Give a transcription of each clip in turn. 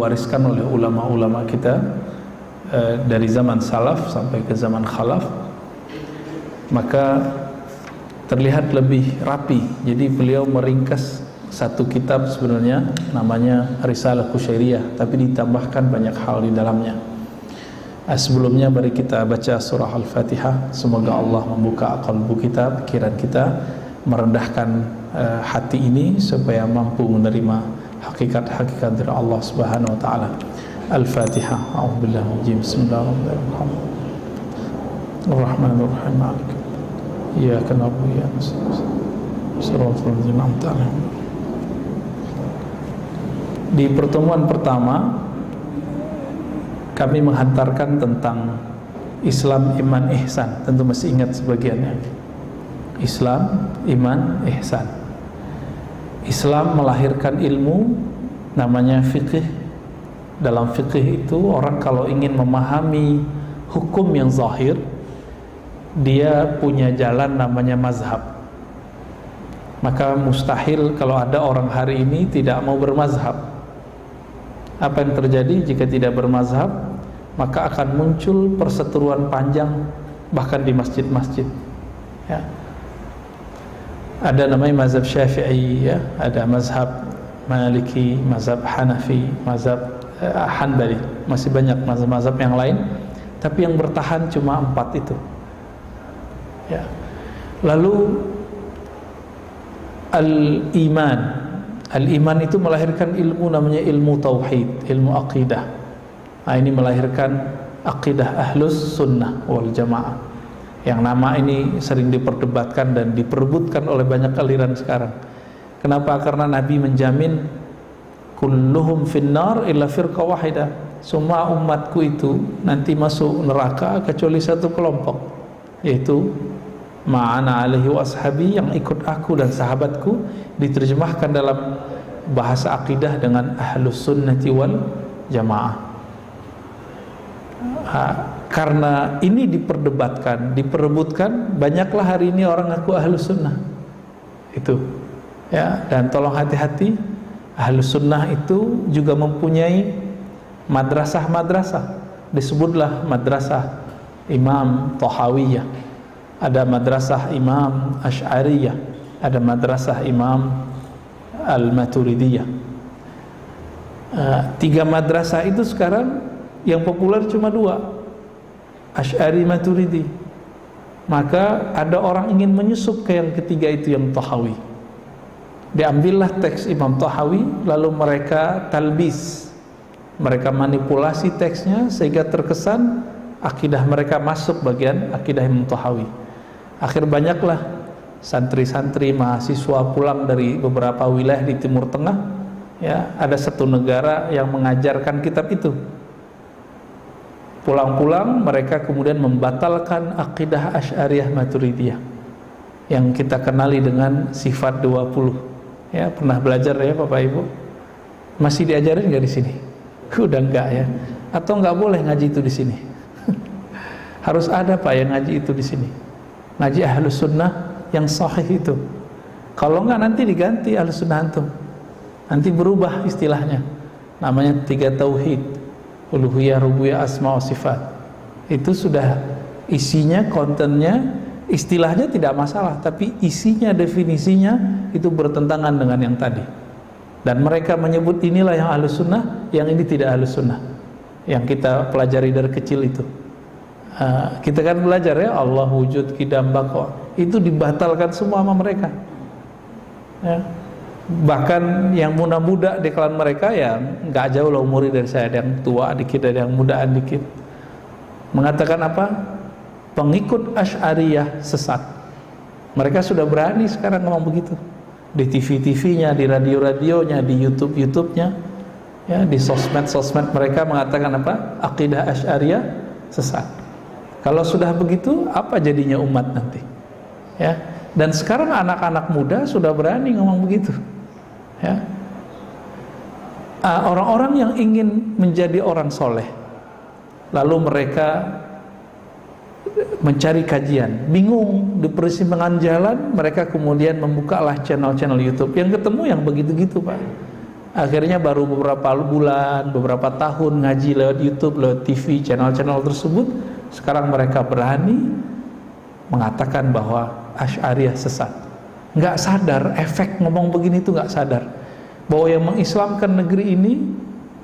diwariskan oleh ulama-ulama kita dari zaman salaf sampai ke zaman khalaf, maka terlihat lebih rapi. Jadi beliau meringkas satu kitab sebenarnya namanya Risalah Kusyairiyah, tapi ditambahkan banyak hal di dalamnya. Sebelumnya mari kita baca surah Al-Fatihah. Semoga Allah membuka qalbu kita, pikiran kita, merendahkan hati ini supaya mampu menerima hakikat-hakikat dari Allah Subhanahu wa taala. Al-Fatihah. A'udzubillahi Bismillahirrahmanirrahim. Ar-Rahmanir-Rahim. Iyyaka na'budu wa iyyaka nasta'in. Shiratal ladzina an'amta 'alaihim. Di pertemuan pertama kami menghantarkan tentang Islam, iman, ihsan. Tentu masih ingat sebagiannya. Islam, iman, ihsan. Islam melahirkan ilmu namanya fiqh. Dalam fiqh itu orang kalau ingin memahami hukum yang zahir, dia punya jalan namanya mazhab. Maka mustahil kalau ada orang hari ini tidak mau bermazhab. Apa yang terjadi jika tidak bermazhab? Maka akan muncul perseteruan panjang bahkan di masjid-masjid, ya. Ada namanya mazhab Syafi'i, ya. Ada mazhab Maliki, mazhab Hanafi, mazhab Hanbali, masih banyak mazhab-mazhab yang lain, tapi yang bertahan cuma 4 itu, ya. Lalu Al-iman itu melahirkan ilmu namanya ilmu tauhid, ilmu aqidah. Nah, ini melahirkan aqidah ahlus sunnah wal jamaah, yang nama ini sering diperdebatkan dan diperebutkan oleh banyak aliran sekarang. Kenapa? Karena Nabi menjamin kulluhum finnar illa firqa wahidah. Semua umatku itu nanti masuk neraka kecuali satu kelompok, yaitu ma'ana alaihi wa ashabi, yang ikut aku dan sahabatku. Diterjemahkan dalam bahasa akidah dengan ahlus sunnati wal jamaah. Karena ini diperdebatkan, diperebutkan, banyaklah hari ini orang ngaku ahlus sunnah itu, ya. Dan tolong hati-hati, ahlus sunnah itu juga mempunyai madrasah-madrasah. Disebutlah madrasah Imam Thahawiyah, ada madrasah Imam Asy'ariyah, ada madrasah Imam Al-Maturidiyah. 3 madrasah itu sekarang yang populer cuma 2, Asy'ari, Maturidi. Maka ada orang ingin menyusup ke yang ketiga itu, yang Tahawi. Diambillah teks Imam Tahawi, lalu mereka talbis, mereka manipulasi teksnya sehingga terkesan akidah mereka masuk bagian akidah Imam Tahawi. Akhir banyaklah santri-santri mahasiswa pulang dari beberapa wilayah di Timur Tengah, ya. Ada satu negara yang mengajarkan kitab itu. Pulang-pulang mereka kemudian membatalkan akidah Asy'ariyah Maturidiyah yang kita kenali dengan sifat 20. Ya, pernah belajar ya Bapak Ibu? Masih diajarin nggak di sini? Udah enggak, ya? Atau nggak boleh ngaji itu di sini? Harus ada Pak yang ngaji itu di sini. Ngaji ahlus sunnah yang sahih itu. Kalau enggak nanti diganti ahlus sunnah antum. Nanti berubah istilahnya. Namanya 3 tauhid. Uluhiyah, rububiyah, asma wa sifat. Itu sudah isinya, kontennya, istilahnya tidak masalah, tapi isinya, definisinya itu bertentangan dengan yang tadi. Dan mereka menyebut inilah yang ahlus sunnah, yang ini tidak ahlus sunnah. Yang kita pelajari dari kecil itu. Kita kan belajar ya, Allah wujud, qidam, baqa. Itu dibatalkan semua sama mereka, ya. Bahkan yang muda-muda di kalangan mereka, ya nggak jauh lah umurnya dari saya, ada yang tua dikit, ada yang mudaan dikit, mengatakan apa? Pengikut Asy'ariyah sesat. Mereka sudah berani sekarang ngomong begitu di TV-TV-nya, di radio-radionya, di YouTube-YouTube-nya, ya, di sosmed-sosmed mereka mengatakan apa? Akidah Asy'ariyah sesat. Kalau sudah begitu, apa jadinya umat nanti? Ya, dan sekarang anak-anak muda sudah berani ngomong begitu. Ya. Orang-orang yang ingin menjadi orang soleh, lalu mereka mencari kajian, bingung di persimpangan jalan, mereka kemudian membukalah channel-channel YouTube, yang ketemu yang begitu-gitu Pak. Akhirnya baru beberapa bulan, beberapa tahun ngaji lewat YouTube, lewat TV, channel-channel tersebut, sekarang mereka berani mengatakan bahwa Asy'ariyah sesat. Nggak sadar, efek ngomong begini itu nggak sadar bahwa yang mengislamkan negeri ini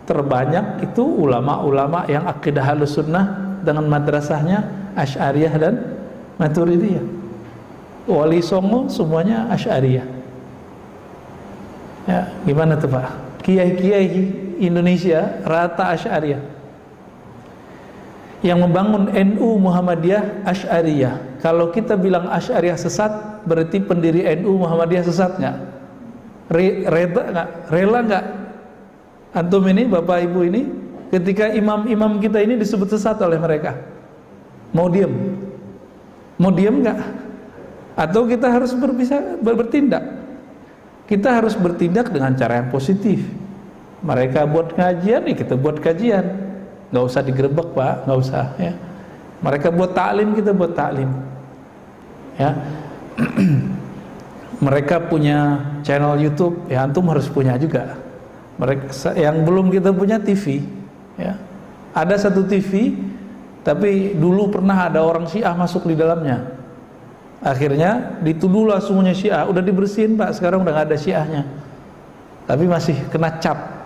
terbanyak itu ulama-ulama yang akidah Ahlussunnah dengan madrasahnya Asy'ariyah dan Maturidiyah. Wali Songo semuanya Asy'ariyah. Ya, gimana tuh Pak? Kiai-kiai Indonesia rata Asy'ariyah. Yang membangun NU Muhammadiyah Asy'ariyah. Kalau kita bilang Asy'ariyah sesat, berarti pendiri NU Muhammadiyah sesat nggak? Rela nggak? Antum ini, Bapak Ibu ini, ketika imam-imam kita ini disebut sesat oleh mereka, mau diem? Mau diem nggak? Atau kita harus bertindak? Kita harus bertindak dengan cara yang positif. Mereka buat kajian, ya kita buat kajian. Nggak usah digerebek Pak, nggak usah ya. Mereka buat taklim, kita buat taklim. Ya. Mereka punya channel YouTube, ya antum harus punya juga. Mereka yang belum kita punya TV, ya. Ada satu TV, tapi dulu pernah ada orang Syiah masuk di dalamnya. Akhirnya dituduhlah semuanya Syiah, udah dibersihin Pak, sekarang udah gak ada Syiahnya, tapi masih kena cap.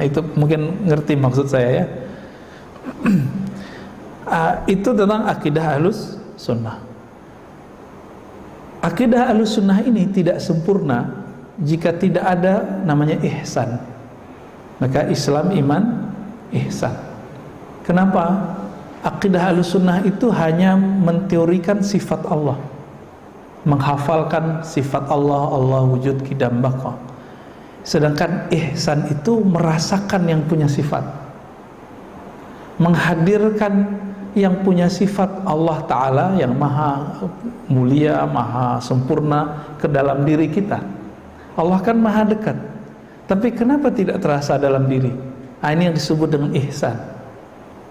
Itu mungkin ngerti maksud saya ya. Itu tentang akidah Ahlussunnah. Akidah Ahlussunnah ini tidak sempurna jika tidak ada namanya ihsan. Maka Islam, iman, ihsan. Kenapa? Akidah Ahlussunnah itu hanya menteorikan sifat Allah, menghafalkan sifat Allah, Allah wujud qidam baqa. Sedangkan ihsan itu merasakan yang punya sifat, menghadirkan yang punya sifat Allah Ta'ala yang maha mulia, maha sempurna ke dalam diri kita. Allah kan maha dekat, tapi kenapa tidak terasa dalam diri? Ini yang disebut dengan ihsan.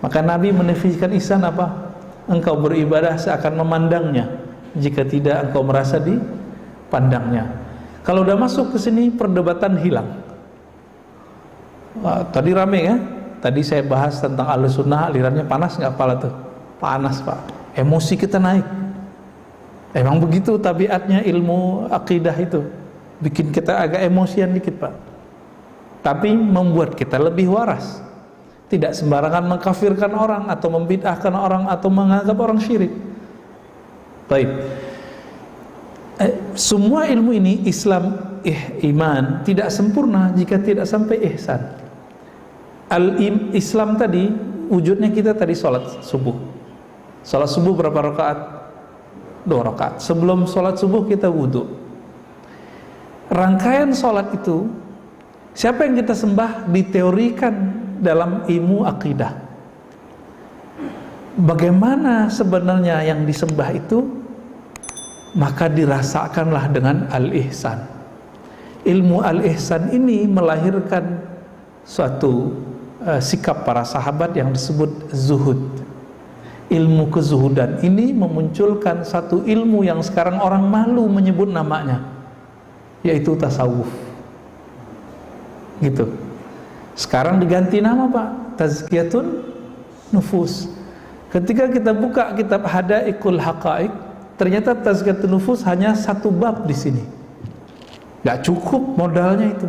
Maka Nabi mendefinisikan ihsan apa? Engkau beribadah seakan memandangnya, jika tidak engkau merasa dipandangnya. Kalau udah masuk ke sini perdebatan hilang. Tadi rame ya. Tadi saya bahas tentang Ahlussunnah, alirannya panas nggak kepala tuh? Panas Pak. Emosi kita naik. Emang begitu tabiatnya ilmu akidah itu, bikin kita agak emosian dikit Pak. Tapi membuat kita lebih waras. Tidak sembarangan mengkafirkan orang atau membid'ahkan orang atau menganggap orang syirik. Baik. Semua ilmu ini Islam, iman tidak sempurna jika tidak sampai ihsan. Islam tadi wujudnya kita tadi sholat subuh. Sholat subuh berapa rakaat? 2 rakaat. Sebelum sholat subuh kita wudhu. Rangkaian sholat itu siapa yang kita sembah diteorikan dalam ilmu akidah. Bagaimana sebenarnya yang disembah itu? Maka dirasakanlah dengan al-ihsan. Ilmu al-ihsan ini melahirkan suatu sikap para sahabat yang disebut zuhud. Ilmu kezuhudan ini memunculkan satu ilmu yang sekarang orang malu menyebut namanya, yaitu tasawuf. Gitu. Sekarang diganti nama Pak, Tazkiyatun Nufus. Ketika kita buka kitab Hadaiqul Haqaiq, ternyata Tazkiyatun Nufus hanya satu bab di sini. Gak cukup modalnya itu.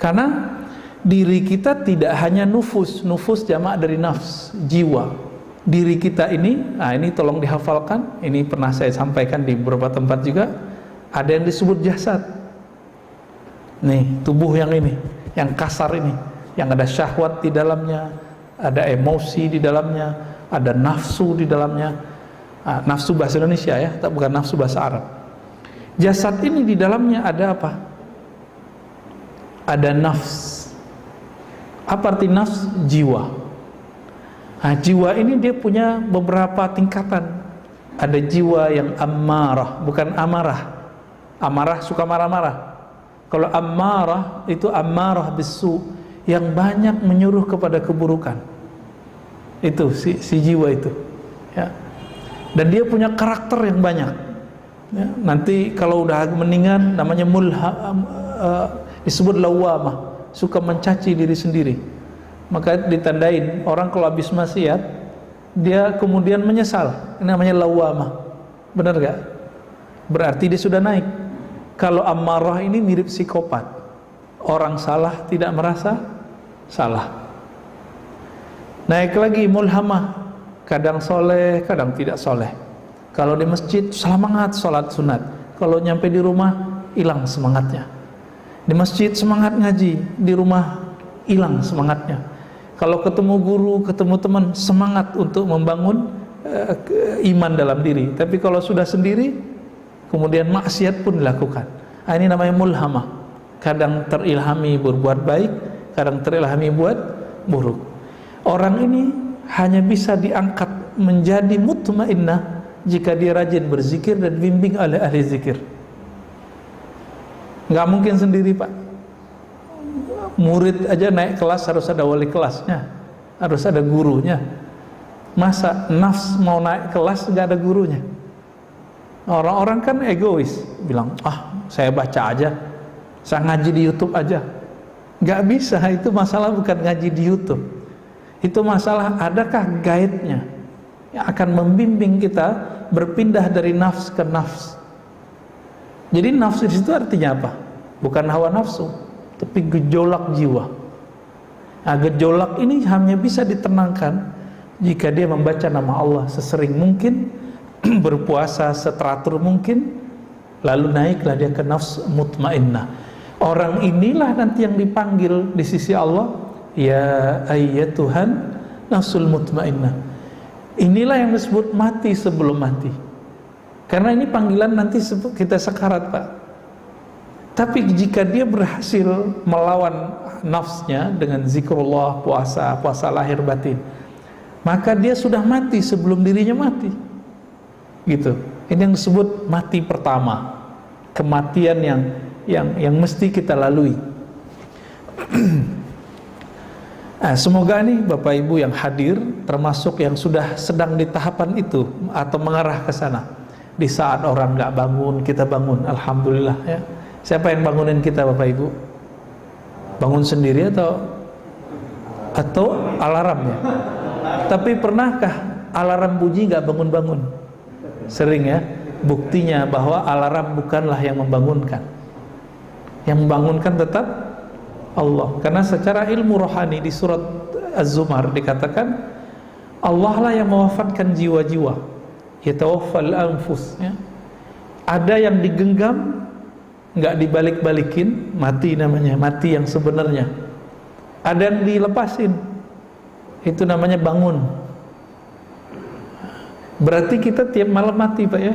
Karena diri kita tidak hanya nufus, nufus jamak dari nafs, jiwa. Diri kita ini, ini tolong dihafalkan. Ini pernah saya sampaikan di beberapa tempat juga. Ada yang disebut jasad. Nih, tubuh yang ini, yang kasar ini, yang ada syahwat di dalamnya, ada emosi di dalamnya, ada nafsu di dalamnya. Nafsu bahasa Indonesia ya, bukan nafsu bahasa Arab. Jasad ini di dalamnya ada apa? Ada nafs. Apa arti nafs? Jiwa. Jiwa ini dia punya beberapa tingkatan. Ada jiwa yang ammarah, bukan amarah. Amarah suka marah-marah. Kalau ammarah itu ammarah bisu, yang banyak menyuruh kepada keburukan. Itu si jiwa itu. Ya. Dan dia punya karakter yang banyak. Ya. Nanti kalau udah mendingan namanya disebut lawamah, suka mencaci diri sendiri. Maka ditandain orang kalau habis maksiat dia kemudian menyesal, ini namanya lawamah. Benar gak? Berarti dia sudah naik. Kalau ammarah ini mirip psikopat, orang salah tidak merasa salah. Naik lagi mulhamah, kadang soleh, kadang tidak soleh. Kalau di masjid semangat sholat sunat, kalau nyampe di rumah hilang semangatnya. Di masjid semangat ngaji, di rumah hilang semangatnya. Kalau ketemu guru, ketemu teman, semangat untuk membangun iman dalam diri. Tapi kalau sudah sendiri, kemudian maksiat pun dilakukan. Ini namanya mulhamah. Kadang terilhami berbuat baik, kadang terilhami buat buruk. Orang ini hanya bisa diangkat menjadi mutmainnah jika dia rajin berzikir dan bimbing oleh ahli zikir. Nggak mungkin sendiri, Pak. Murid aja naik kelas harus ada wali kelasnya, harus ada gurunya. Masa nafs mau naik kelas nggak ada gurunya? Orang-orang kan egois, bilang, saya baca aja, saya ngaji di YouTube aja. Nggak bisa, itu masalah bukan ngaji di YouTube. Itu masalah adakah guide-nya yang akan membimbing kita berpindah dari nafs ke nafs. Jadi nafsu di situ artinya apa? Bukan hawa nafsu, tapi gejolak jiwa. Nah, gejolak ini hanya bisa ditenangkan jika dia membaca nama Allah sesering mungkin, berpuasa seteratur mungkin, lalu naiklah dia ke nafs mutmainnah. Orang inilah nanti yang dipanggil di sisi Allah, ya ayyatuhan nafsul mutmainnah. Inilah yang disebut mati sebelum mati. Karena ini panggilan nanti kita sekarat, Pak. Tapi jika dia berhasil melawan nafsnya dengan zikrullah, puasa lahir batin, maka dia sudah mati sebelum dirinya mati. Gitu. Ini yang disebut mati pertama. Kematian yang mesti kita lalui. Nah, semoga nih Bapak Ibu yang hadir termasuk yang sudah sedang di tahapan itu atau mengarah ke sana. Di saat orang nggak bangun, kita bangun, alhamdulillah ya. Siapa yang bangunin kita, Bapak Ibu? Bangun sendiri atau alarmnya? Tapi pernahkah alarm bunyi nggak bangun-bangun? Sering ya. Buktinya bahwa alarm bukanlah yang membangunkan. Yang membangunkan tetap Allah. Karena secara ilmu rohani di surat Az-Zumar dikatakan Allah lah yang mewafatkan jiwa-jiwa. Yatawaffal anfus ya. Ada yang digenggam nggak dibalik-balikin, mati namanya, mati yang sebenarnya. Ada yang dilepasin, itu namanya bangun. Berarti kita tiap malam mati, Pak ya.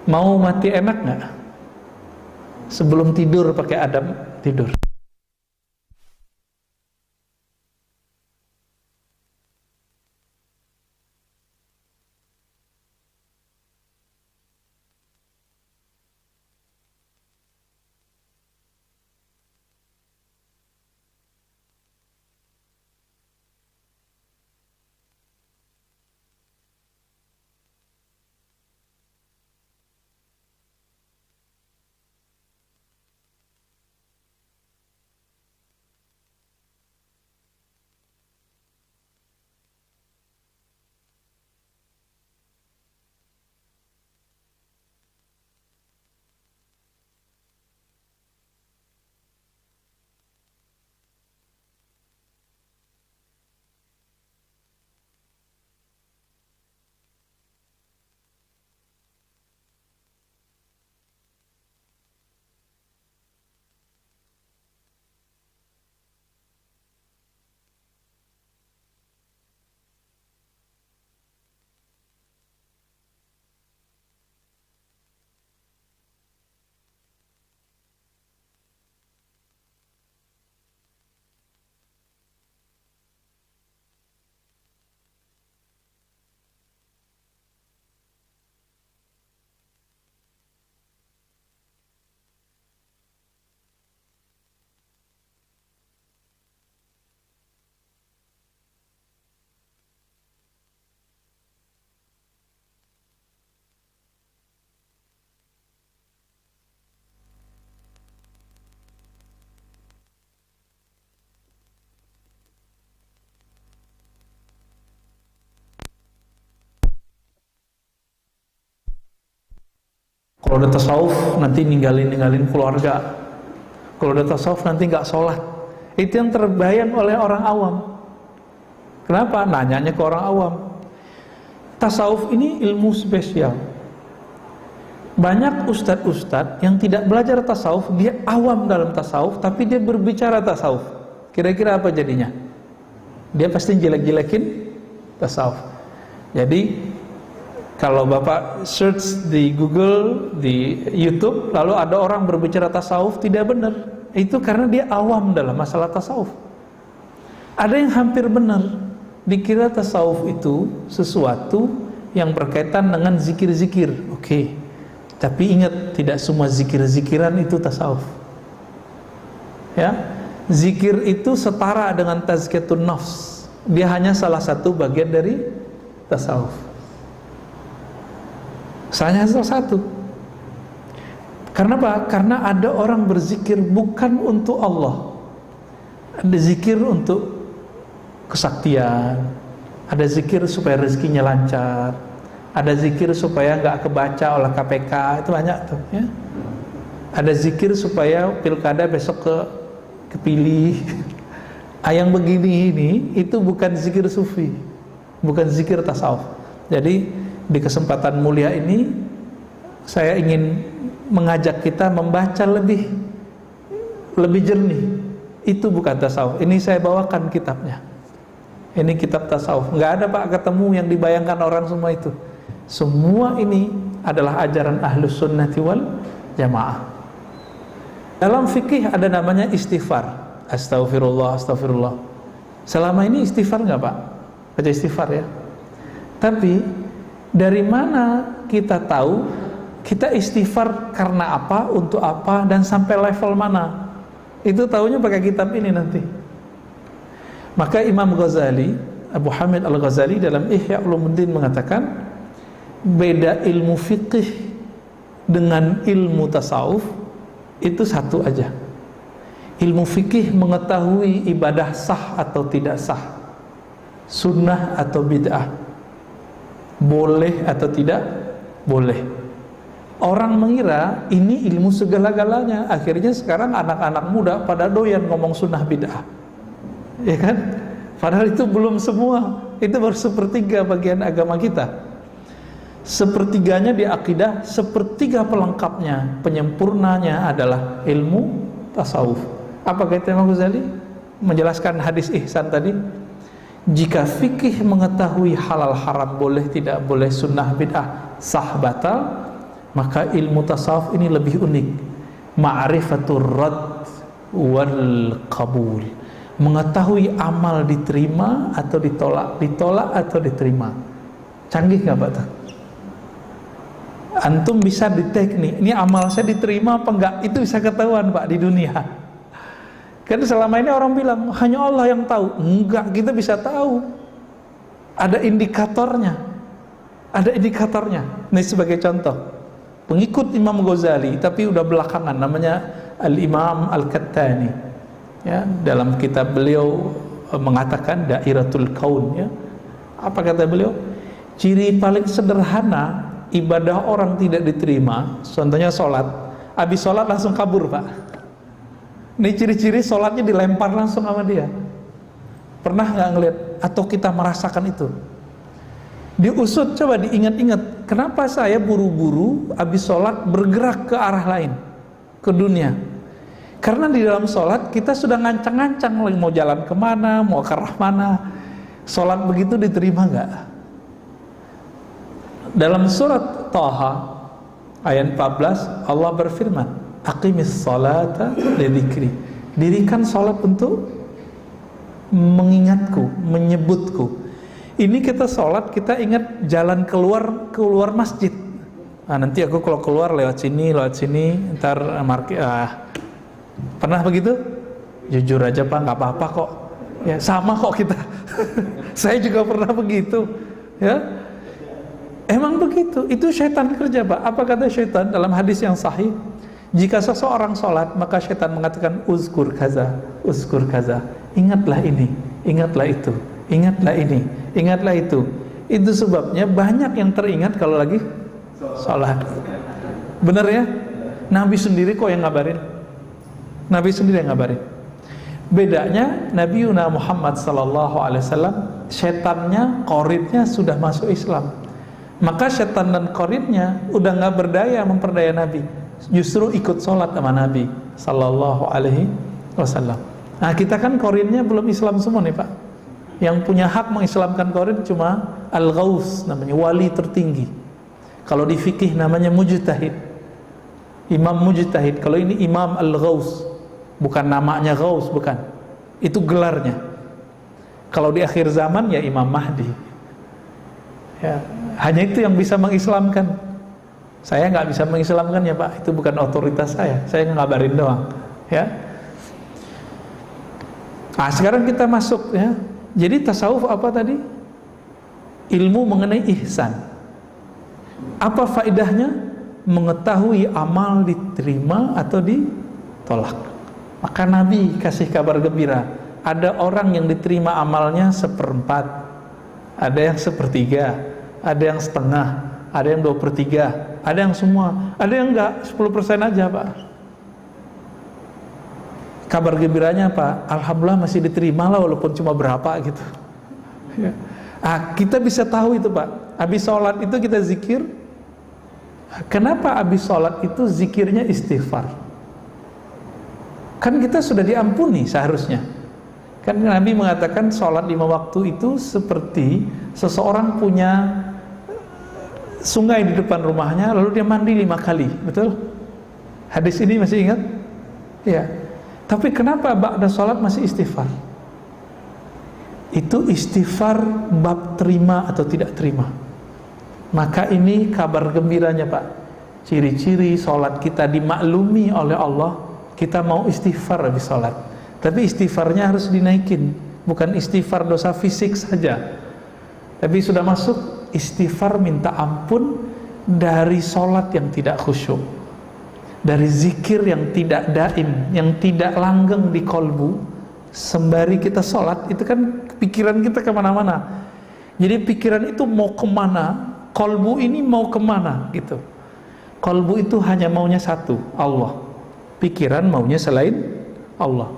Mau mati enak nggak? Sebelum tidur pakai adab tidur. Kalau udah tasawuf nanti ninggalin keluarga. Kalau udah tasawuf nanti nggak sholat. Itu yang terbayang oleh orang awam. Kenapa? Nanyanya ke orang awam. Tasawuf ini ilmu spesial. Banyak ustadz-ustadz yang tidak belajar tasawuf, dia awam dalam tasawuf, tapi dia berbicara tasawuf. Kira-kira apa jadinya? Dia pasti jelek-jelekin tasawuf. Jadi kalau Bapak search di Google, di YouTube, lalu ada orang berbicara tasawuf, tidak benar. Itu karena dia awam dalam masalah tasawuf. Ada yang hampir benar, dikira tasawuf itu sesuatu yang berkaitan dengan zikir-zikir. Oke. Tapi ingat, tidak semua zikir-zikiran itu tasawuf. Ya, zikir itu setara dengan tazkiyatun nafs. Dia hanya salah satu bagian dari tasawuf. Hanya salah satu. Karena apa? Karena ada orang berzikir bukan untuk Allah. Ada zikir untuk kesaktian. Ada zikir supaya rezekinya lancar. Ada zikir supaya nggak kebaca oleh KPK, itu banyak tuh ya. Ada zikir supaya pilkada besok kepilih. Yang begini ini itu bukan zikir sufi, bukan zikir tasawuf. Jadi di kesempatan mulia ini saya ingin mengajak kita membaca lebih jernih. Itu bukan tasawuf. Ini saya bawakan kitabnya. Ini kitab tasawuf. Nggak ada Pak ketemu yang dibayangkan orang semua itu. Semua ini adalah ajaran Ahlus Sunnati wal Jamaah. Dalam fikih ada namanya istighfar. Astaghfirullah, astaghfirullah. Selama ini istighfar nggak Pak? Baca istighfar ya. Tapi dari mana kita tahu kita istighfar karena apa, untuk apa, dan sampai level mana? Itu tahunya pakai kitab ini nanti. Maka Imam Ghazali, Abu Hamid Al-Ghazali dalam Ihya Ulumuddin mengatakan, beda ilmu fikih dengan ilmu tasawuf itu satu aja. Ilmu fikih mengetahui ibadah sah atau tidak sah, sunnah atau bid'ah, boleh atau tidak boleh. Orang mengira ini ilmu segala-galanya. Akhirnya sekarang anak-anak muda pada doyan ngomong sunnah bid'ah, ya kan? Padahal itu belum semua. Itu baru sepertiga bagian agama kita. Sepertiganya di akidah, sepertiga pelengkapnya, penyempurnanya adalah ilmu tasawuf. Apa kata Imam Ghazali? Menjelaskan hadis ihsan tadi. Jika fikih mengetahui halal haram, boleh tidak boleh, sunnah bid'ah, sah batal, maka ilmu tasawuf ini lebih unik. Ma'rifatur rad wal qabul. Mengetahui amal diterima atau ditolak, ditolak atau diterima. Canggih nggak Pak? Antum bisa detek nih, ini amal saya diterima apa enggak, itu bisa ketahuan Pak di dunia. Kan selama ini orang bilang hanya Allah yang tahu. Enggak, kita bisa tahu. Ada indikatornya. Ada indikatornya. Ini sebagai contoh. Pengikut Imam Ghazali tapi udah belakangan, namanya Al-Imam Al-Kattani. Ya, dalam kitab beliau mengatakan Dairatul Kaun ya. Apa kata beliau? Ciri paling sederhana ibadah orang tidak diterima, contohnya sholat, habis sholat langsung kabur Pak. Ini ciri-ciri sholatnya dilempar langsung sama dia. Pernah nggak ngeliat? Atau kita merasakan itu? Diusut, coba diingat-ingat, kenapa saya buru-buru habis sholat bergerak ke arah lain, ke dunia? Karena di dalam sholat kita sudah ngancang-ngancang mau jalan kemana, mau ke arah mana. Sholat begitu diterima nggak? Dalam surat Thaha ayat 14 Allah berfirman, aqimis salata lidzikri. Dirikan salat untuk mengingatku, menyebutku. Ini kita salat, kita ingat jalan keluar masjid. Nanti aku kalau keluar lewat sini, ntar pernah begitu? Jujur aja Pak, nggak apa-apa kok. Ya sama kok kita. Saya juga pernah begitu. Ya. Emang begitu, itu syaitan kerja Pak. Apa kata syaitan dalam hadis yang sahih? Jika seseorang sholat, maka syaitan mengatakan uzkur kaza, ingatlah ini, ingatlah itu, ingatlah ini, ingatlah itu. Itu sebabnya banyak yang teringat kalau lagi sholat. Bener ya? Nabi sendiri kok yang ngabarin. Nabi sendiri yang ngabarin. Bedanya Nabi Muhammad SAW, setannya, qarinnya sudah masuk Islam. Maka setan dan qarinnya udah nggak berdaya memperdaya Nabi. Justru ikut sholat sama Nabi SAW. Nah kita kan qarinnya belum Islam semua nih Pak. Yang punya hak mengislamkan qarin cuma Al-Ghaus, namanya wali tertinggi. Kalau di fikih namanya mujtahid, imam mujtahid. Kalau ini Imam Al-Ghaus, bukan namanya Ghaus, bukan. Itu gelarnya. Kalau di akhir zaman ya Imam Mahdi. Ya, hanya itu yang bisa mengislamkan. Saya nggak bisa mengislamkan ya Pak. Itu bukan otoritas saya. Saya ngabarin doang. Ya. Nah, sekarang kita masuk ya. Jadi tasawuf apa tadi? Ilmu mengenai ihsan. Apa faedahnya? Mengetahui amal diterima atau ditolak. Maka Nabi kasih kabar gembira. Ada orang yang diterima amalnya 1/4, ada yang 1/3, ada yang setengah, ada yang 2/3, ada yang semua, ada yang enggak, 10% aja Pak. Kabar gembiranya Pak, alhamdulillah masih diterima lah walaupun cuma berapa gitu. Ya. Kita bisa tahu itu Pak. Habis sholat itu kita zikir. Kenapa habis sholat itu zikirnya istighfar? Kan kita sudah diampuni seharusnya. Kan Nabi mengatakan sholat 5 waktu itu seperti seseorang punya sungai di depan rumahnya lalu dia mandi 5 kali, betul? Hadis ini masih ingat? Ya. Tapi kenapa ba'da sholat masih istighfar? Itu istighfar bab terima atau tidak terima. Maka ini kabar gembiranya Pak. Ciri-ciri sholat kita dimaklumi oleh Allah. Kita mau istighfar habis sholat. Tapi istighfarnya harus dinaikin. Bukan istighfar dosa fisik saja. Tapi sudah masuk istighfar minta ampun dari sholat yang tidak khusyuk, dari zikir yang tidak daim, yang tidak langgeng di kolbu. Sembari kita sholat, itu kan pikiran kita kemana-mana. Jadi pikiran itu mau kemana, kolbu ini mau kemana gitu. Kolbu itu hanya maunya satu, Allah. Pikiran maunya selain Allah.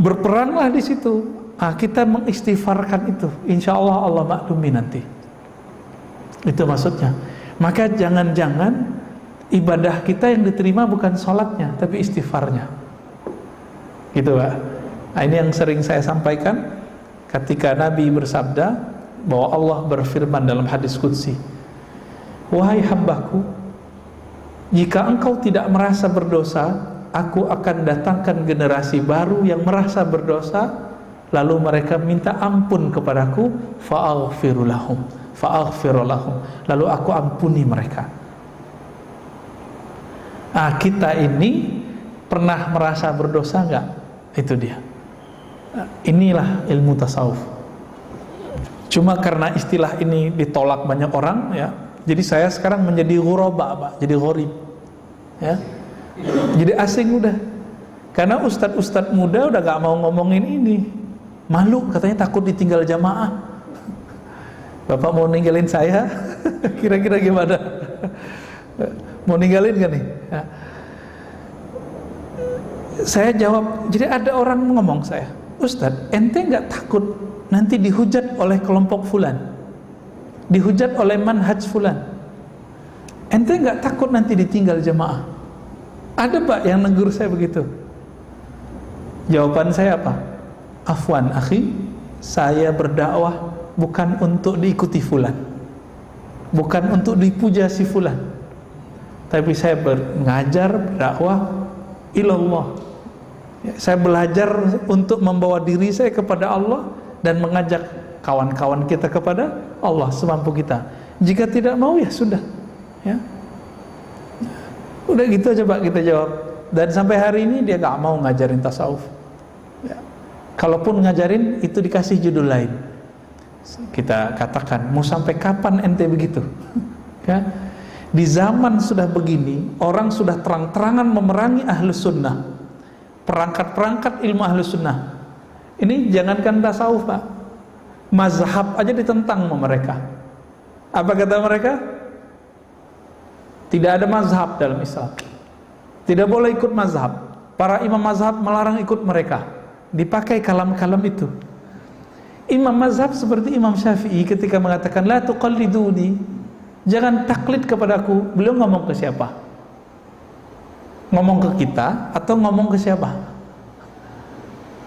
Berperanlah di situ. Kita mengistighfarkan itu, insya Allah Allah maklumi nanti. Itu maksudnya. Maka jangan-jangan ibadah kita yang diterima bukan sholatnya, tapi istighfarnya. Gitu Pak. Nah, ini yang sering saya sampaikan ketika Nabi bersabda bahwa Allah berfirman dalam hadis qudsi, wahai hambaku, jika engkau tidak merasa berdosa, aku akan datangkan generasi baru yang merasa berdosa, lalu mereka minta ampun kepadaku, fa'aghfiru lahum, lalu aku ampuni mereka. Kita ini pernah merasa berdosa enggak? Itu dia. Inilah ilmu tasawuf. Cuma karena istilah ini ditolak banyak orang ya, jadi saya sekarang menjadi ghuraba Pak, jadi gharib ya. Jadi asing udah. Karena ustadz-ustadz muda udah gak mau ngomongin ini. Malu katanya, takut ditinggal jamaah. Bapak mau ninggalin saya? Kira-kira gimana? Mau ninggalin gak nih? Ya. Saya jawab, jadi ada orang ngomong saya, Ustadz, ente gak takut nanti dihujat oleh kelompok fulan, dihujat oleh manhaj fulan? Ente gak takut nanti ditinggal jamaah? Ada Pak yang negur saya begitu. Jawaban saya apa? Afwan akhi, saya berdakwah bukan untuk diikuti fulan, bukan untuk dipuja si fulan, tapi saya mengajar berdakwah ilallah. Saya belajar untuk membawa diri saya kepada Allah dan mengajak kawan-kawan kita kepada Allah semampu kita. Jika tidak mau ya sudah ya. Udah gitu aja Pak kita jawab. Dan sampai hari ini dia gak mau ngajarin tasawuf ya. Kalaupun ngajarin itu dikasih judul lain. Kita katakan, mau sampai kapan ente begitu? Ya. Di zaman sudah begini, orang sudah terang-terangan memerangi ahlus sunnah, perangkat-perangkat ilmu ahlus sunnah. Ini jangankan tasawuf Pak, mazhab aja ditentang sama mereka. Apa kata mereka? Tidak ada mazhab dalam Islam. Tidak boleh ikut mazhab. Para imam mazhab melarang ikut mereka. Dipakai kalam-kalam itu. Imam mazhab seperti Imam Syafi'i ketika mengatakan la tuqalliduni, jangan taklid kepadaku. Beliau ngomong ke siapa? Ngomong ke kita atau ngomong ke siapa?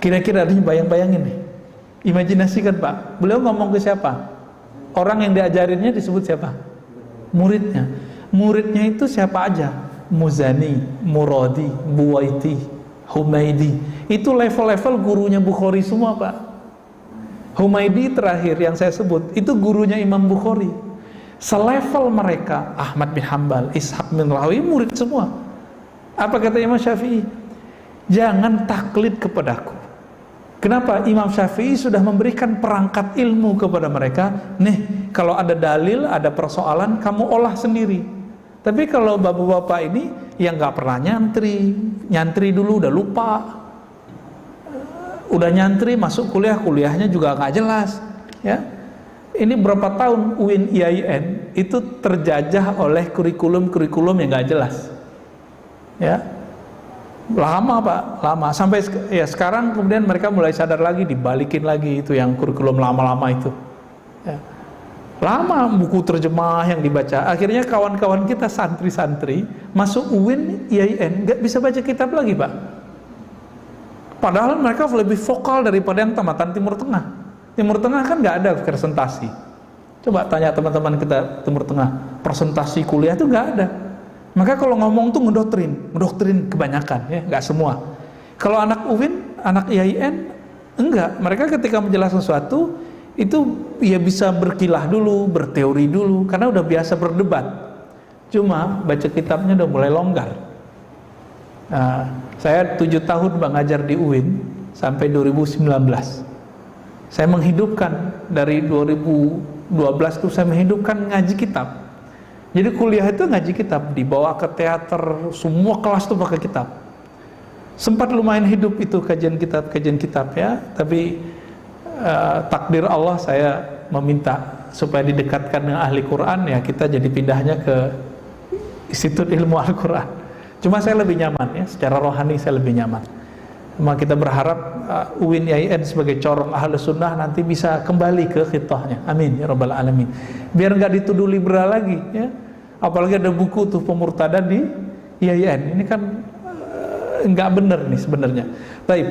Kira-kira ini bayang-bayangin nih. Imajinasikan Pak, beliau ngomong ke siapa? Orang yang diajarinnya disebut siapa? Muridnya. Muridnya itu siapa aja? Muzani, Muradi, Buwaiti, Humaidi. Itu level-level gurunya Bukhari semua Pak. Humaidi terakhir yang saya sebut itu gurunya Imam Bukhari. Selevel mereka Ahmad bin Hanbal, Ishaq bin Rawi, murid semua. Apa kata Imam Syafi'i? Jangan taklid kepadaku. Kenapa? Imam Syafi'i sudah memberikan perangkat ilmu kepada mereka. Nih, kalau ada dalil, ada persoalan, kamu olah sendiri. Tapi kalau bapak-bapak ini yang nggak pernah nyantri dulu udah lupa. Udah nyantri masuk kuliahnya juga nggak jelas, ya. Ini berapa tahun UIN IAIN itu terjajah oleh kurikulum yang nggak jelas, ya. Lama Pak, lama sampai ya sekarang kemudian mereka mulai sadar lagi, dibalikin lagi itu yang kurikulum lama-lama itu, ya. Lama buku terjemah yang dibaca. Akhirnya kawan-kawan kita santri-santri masuk UIN IAIN nggak bisa baca kitab lagi Pak. Padahal mereka lebih vokal daripada yang tamatan Timur Tengah. Timur Tengah kan nggak ada presentasi. Coba tanya teman-teman kita Timur Tengah, presentasi kuliah itu nggak ada. Maka kalau ngomong tuh ngedoktrin kebanyakan, ya nggak semua. Kalau anak UIN, anak IAIN, enggak. Mereka ketika menjelaskan sesuatu itu ya bisa berkilah dulu, berteori dulu, karena udah biasa berdebat. Cuma baca kitabnya udah mulai longgar. Nah, saya 7 tahun ngajar di UIN sampai 2019. Saya menghidupkan dari 2012 itu saya menghidupkan ngaji kitab. Jadi kuliah itu ngaji kitab, dibawa ke teater, semua kelas tuh pakai kitab. Sempat lumayan hidup itu kajian kitab ya, tapi takdir Allah saya meminta supaya didekatkan dengan ahli Quran, ya kita jadi pindahnya ke Institut Ilmu Al-Quran. Cuma saya lebih nyaman ya, secara rohani saya lebih nyaman. Cuma kita berharap UIN IAIN sebagai corong ahli sunnah nanti bisa kembali ke khitahnya. Amin ya rabbal alamin. Biar nggak dituduh liberal lagi ya. Apalagi ada buku tuh pemurtadan di IAIN. Ini kan nggak benar nih sebenarnya. Baik,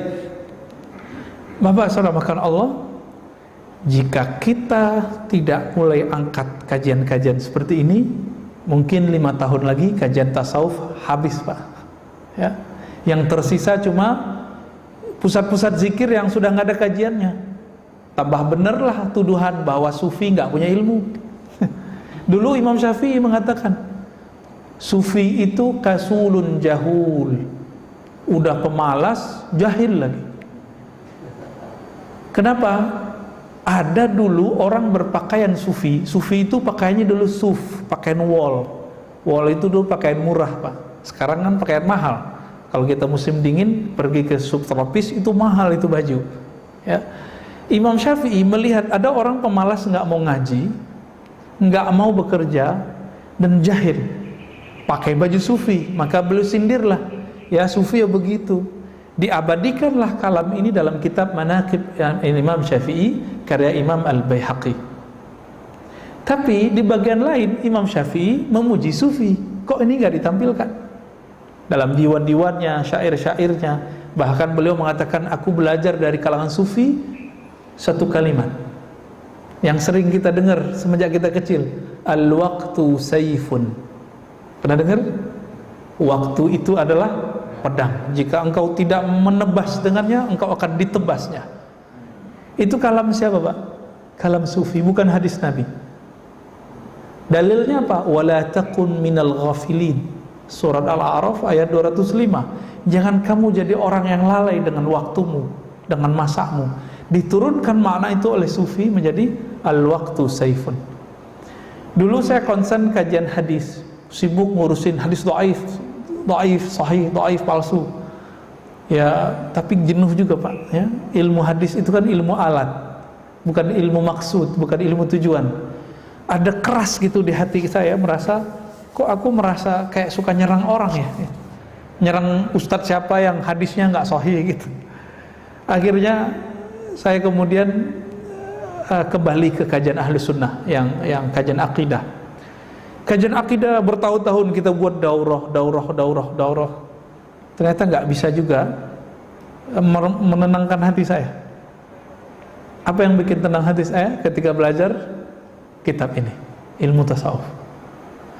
Bapak saudara makan Allah, jika kita tidak mulai angkat kajian-kajian seperti ini, mungkin 5 tahun lagi kajian tasawuf habis Pak ya. Yang tersisa cuma pusat-pusat zikir yang sudah nggak ada kajiannya. Tambah benerlah tuduhan bahwa sufi nggak punya ilmu. Dulu Imam Syafi'i mengatakan sufi itu kasulun jahul, udah pemalas, jahil lagi. Kenapa? Ada dulu orang berpakaian sufi. Sufi itu pakaiannya dulu suf, pakaian wol. Wol itu dulu pakaian murah Pak. Sekarang kan pakaian mahal. Kalau kita musim dingin pergi ke subtropis itu mahal itu baju. Ya. Imam Syafi'i melihat ada orang pemalas nggak mau ngaji, nggak mau bekerja dan jahil, pakai baju sufi. Maka beliau sindirlah, ya sufi ya begitu. Diabadikanlah kalam ini dalam kitab Manaqib Imam Syafi'i karya Imam Al-Baihaqi. Tapi di bagian lain Imam Syafi'i memuji sufi. Kok ini nggak ditampilkan dalam diwan-diwannya, syair-syairnya? Bahkan beliau mengatakan, aku belajar dari kalangan sufi satu kalimat yang sering kita dengar semenjak kita kecil, al-waqtu sayfun. Pernah dengar? Waktu itu adalah pedang. Jika engkau tidak menebas dengannya, engkau akan ditebasnya. Itu kalam siapa Pak? Kalam sufi, bukan hadis Nabi. Dalilnya apa? Wala takun minal ghafilin. Surat Al-A'raf ayat 205. Jangan kamu jadi orang yang lalai dengan waktumu, dengan masamu. Diturunkan makna itu oleh sufi menjadi al-waqtu sayfun. Dulu saya konsen kajian hadis, sibuk ngurusin hadis dhaif, sahih, dhaif, palsu. Ya, tapi jenuh juga Pak ya. Ilmu hadis itu kan ilmu alat, bukan ilmu maksud, bukan ilmu tujuan. Ada keras gitu di hati saya, merasa kok aku merasa kayak suka nyerang orang ya, nyerang ustadz siapa yang hadisnya nggak sahih gitu. Akhirnya saya kemudian kembali ke kajian ahli sunnah yang kajian akidah. Kajian akidah bertahun-tahun kita buat daurah. Ternyata nggak bisa juga menenangkan hati saya. Apa yang bikin tenang hati saya ketika belajar kitab ini, ilmu tasawuf.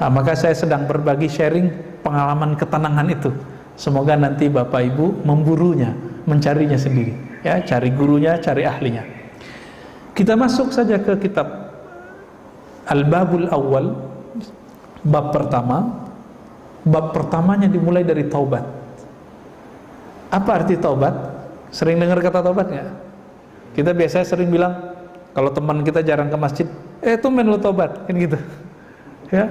Nah, maka saya sedang berbagi sharing pengalaman ketenangan itu. Semoga nanti Bapak Ibu memburunya, mencarinya sendiri. Ya, cari gurunya, cari ahlinya. Kita masuk saja ke kitab Al-Babul Awwal, bab pertama. Bab pertamanya dimulai dari taubat. Apa arti taubat? Sering dengar kata taubat nggak? Kita biasanya sering bilang kalau teman kita jarang ke masjid, tumen lo taubat, kan gitu. Ya,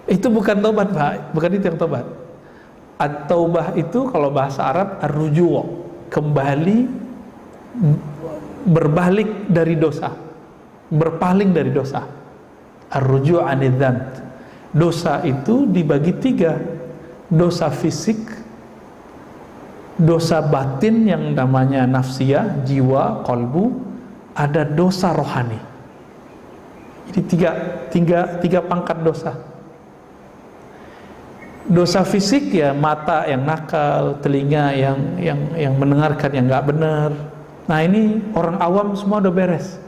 itu bukan taubat, Pak. Bukan itu yang taubat. At-taubah itu kalau bahasa Arab ar-ruju', kembali, berbalik dari dosa, berpaling dari dosa. Ar-ruju' anidz dzamb. Dosa itu dibagi 3. Dosa fisik, dosa batin yang namanya nafsiyah, jiwa, qalbu, ada dosa rohani. Jadi tiga pangkat dosa. Dosa fisik ya mata yang nakal, telinga yang mendengarkan yang nggak benar. Nah ini orang awam semua udah beres.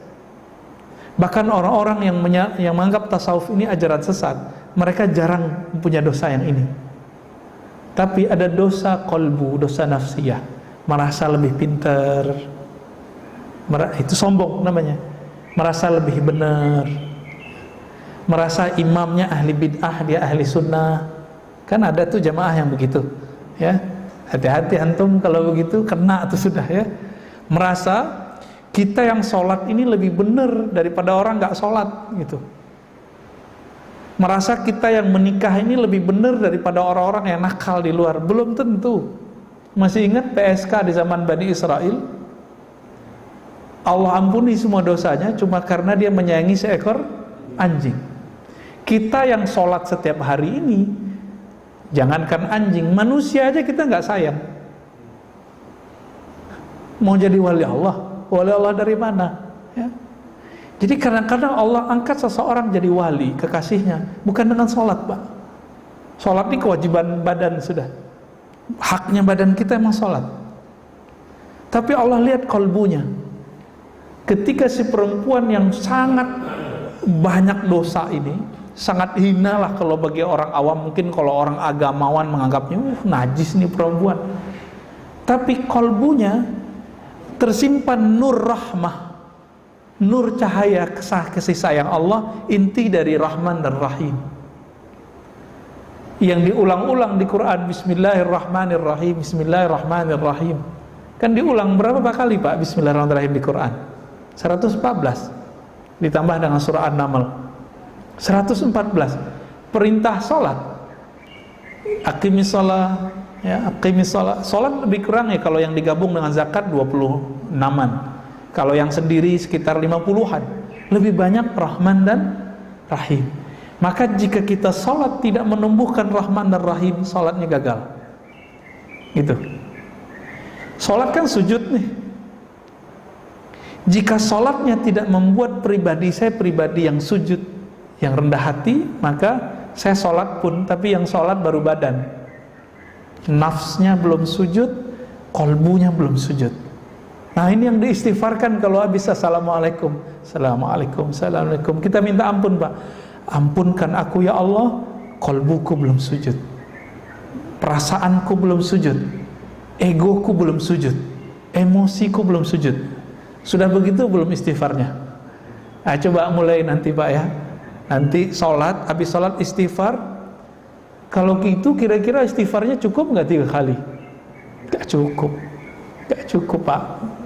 Bahkan orang-orang yang menganggap tasawuf ini ajaran sesat, mereka jarang punya dosa yang ini. Tapi ada dosa kolbu, dosa nafsiyah, merasa lebih pintar, itu sombong namanya, merasa lebih benar, merasa imamnya ahli bid'ah, dia ahli sunnah. Kan ada tuh jamaah yang begitu, ya. Hati-hati antum kalau begitu kena tuh sudah ya. Merasa kita yang sholat ini lebih benar daripada orang nggak sholat gitu. Merasa kita yang menikah ini lebih benar daripada orang-orang yang nakal di luar. Belum tentu. Masih ingat PSK di zaman Bani Israel? Allah ampuni semua dosanya cuma karena dia menyayangi seekor anjing. Kita yang sholat setiap hari ini, jangankan anjing, manusia aja kita nggak sayang. Mau jadi wali Allah dari mana? Ya. Jadi kadang-kadang Allah angkat seseorang jadi wali, kekasihnya, bukan dengan sholat, Pak. Sholat ini kewajiban badan sudah. Haknya badan kita emang sholat. Tapi Allah lihat kalbunya. Ketika si perempuan yang sangat banyak dosa ini, sangat hina lah kalau bagi orang awam, mungkin kalau orang agamawan menganggapnya najis nih perempuan. Tapi kalbunya tersimpan nur rahmah, nur cahaya kasih sayang Allah, inti dari Rahman dan Rahim, yang diulang-ulang di Quran. Bismillahirrahmanirrahim, Bismillahirrahmanirrahim. Kan diulang berapa kali Pak Bismillahirrahmanirrahim di Quran? 114 ditambah dengan surah An-Naml 114. Perintah sholat, aqimis sholat, ya, aqimis sholat. Sholat lebih kurang ya kalau yang digabung dengan zakat 26-an. Kalau yang sendiri sekitar 50-an. Lebih banyak Rahman dan Rahim. Maka jika kita sholat tidak menumbuhkan Rahman dan Rahim, sholatnya gagal. Gitu. Sholat kan sujud nih. Jika sholatnya tidak membuat pribadi saya pribadi yang sujud, yang rendah hati, maka saya sholat pun, tapi yang sholat baru badan. Nafsnya belum sujud, kolbunya belum sujud. Nah ini yang diistighfarkan kalau habis assalamualaikum, assalamualaikum, assalamualaikum. Kita minta ampun Pak. Ampunkan aku ya Allah, kolbuku belum sujud, perasaanku belum sujud, egoku belum sujud, emosiku belum sujud. Sudah begitu belum istighfarnya? Nah, coba mulai nanti Pak ya. Nanti sholat, habis sholat istighfar. Kalau gitu kira-kira istighfarnya cukup nggak 3 kali? Gak cukup Pak.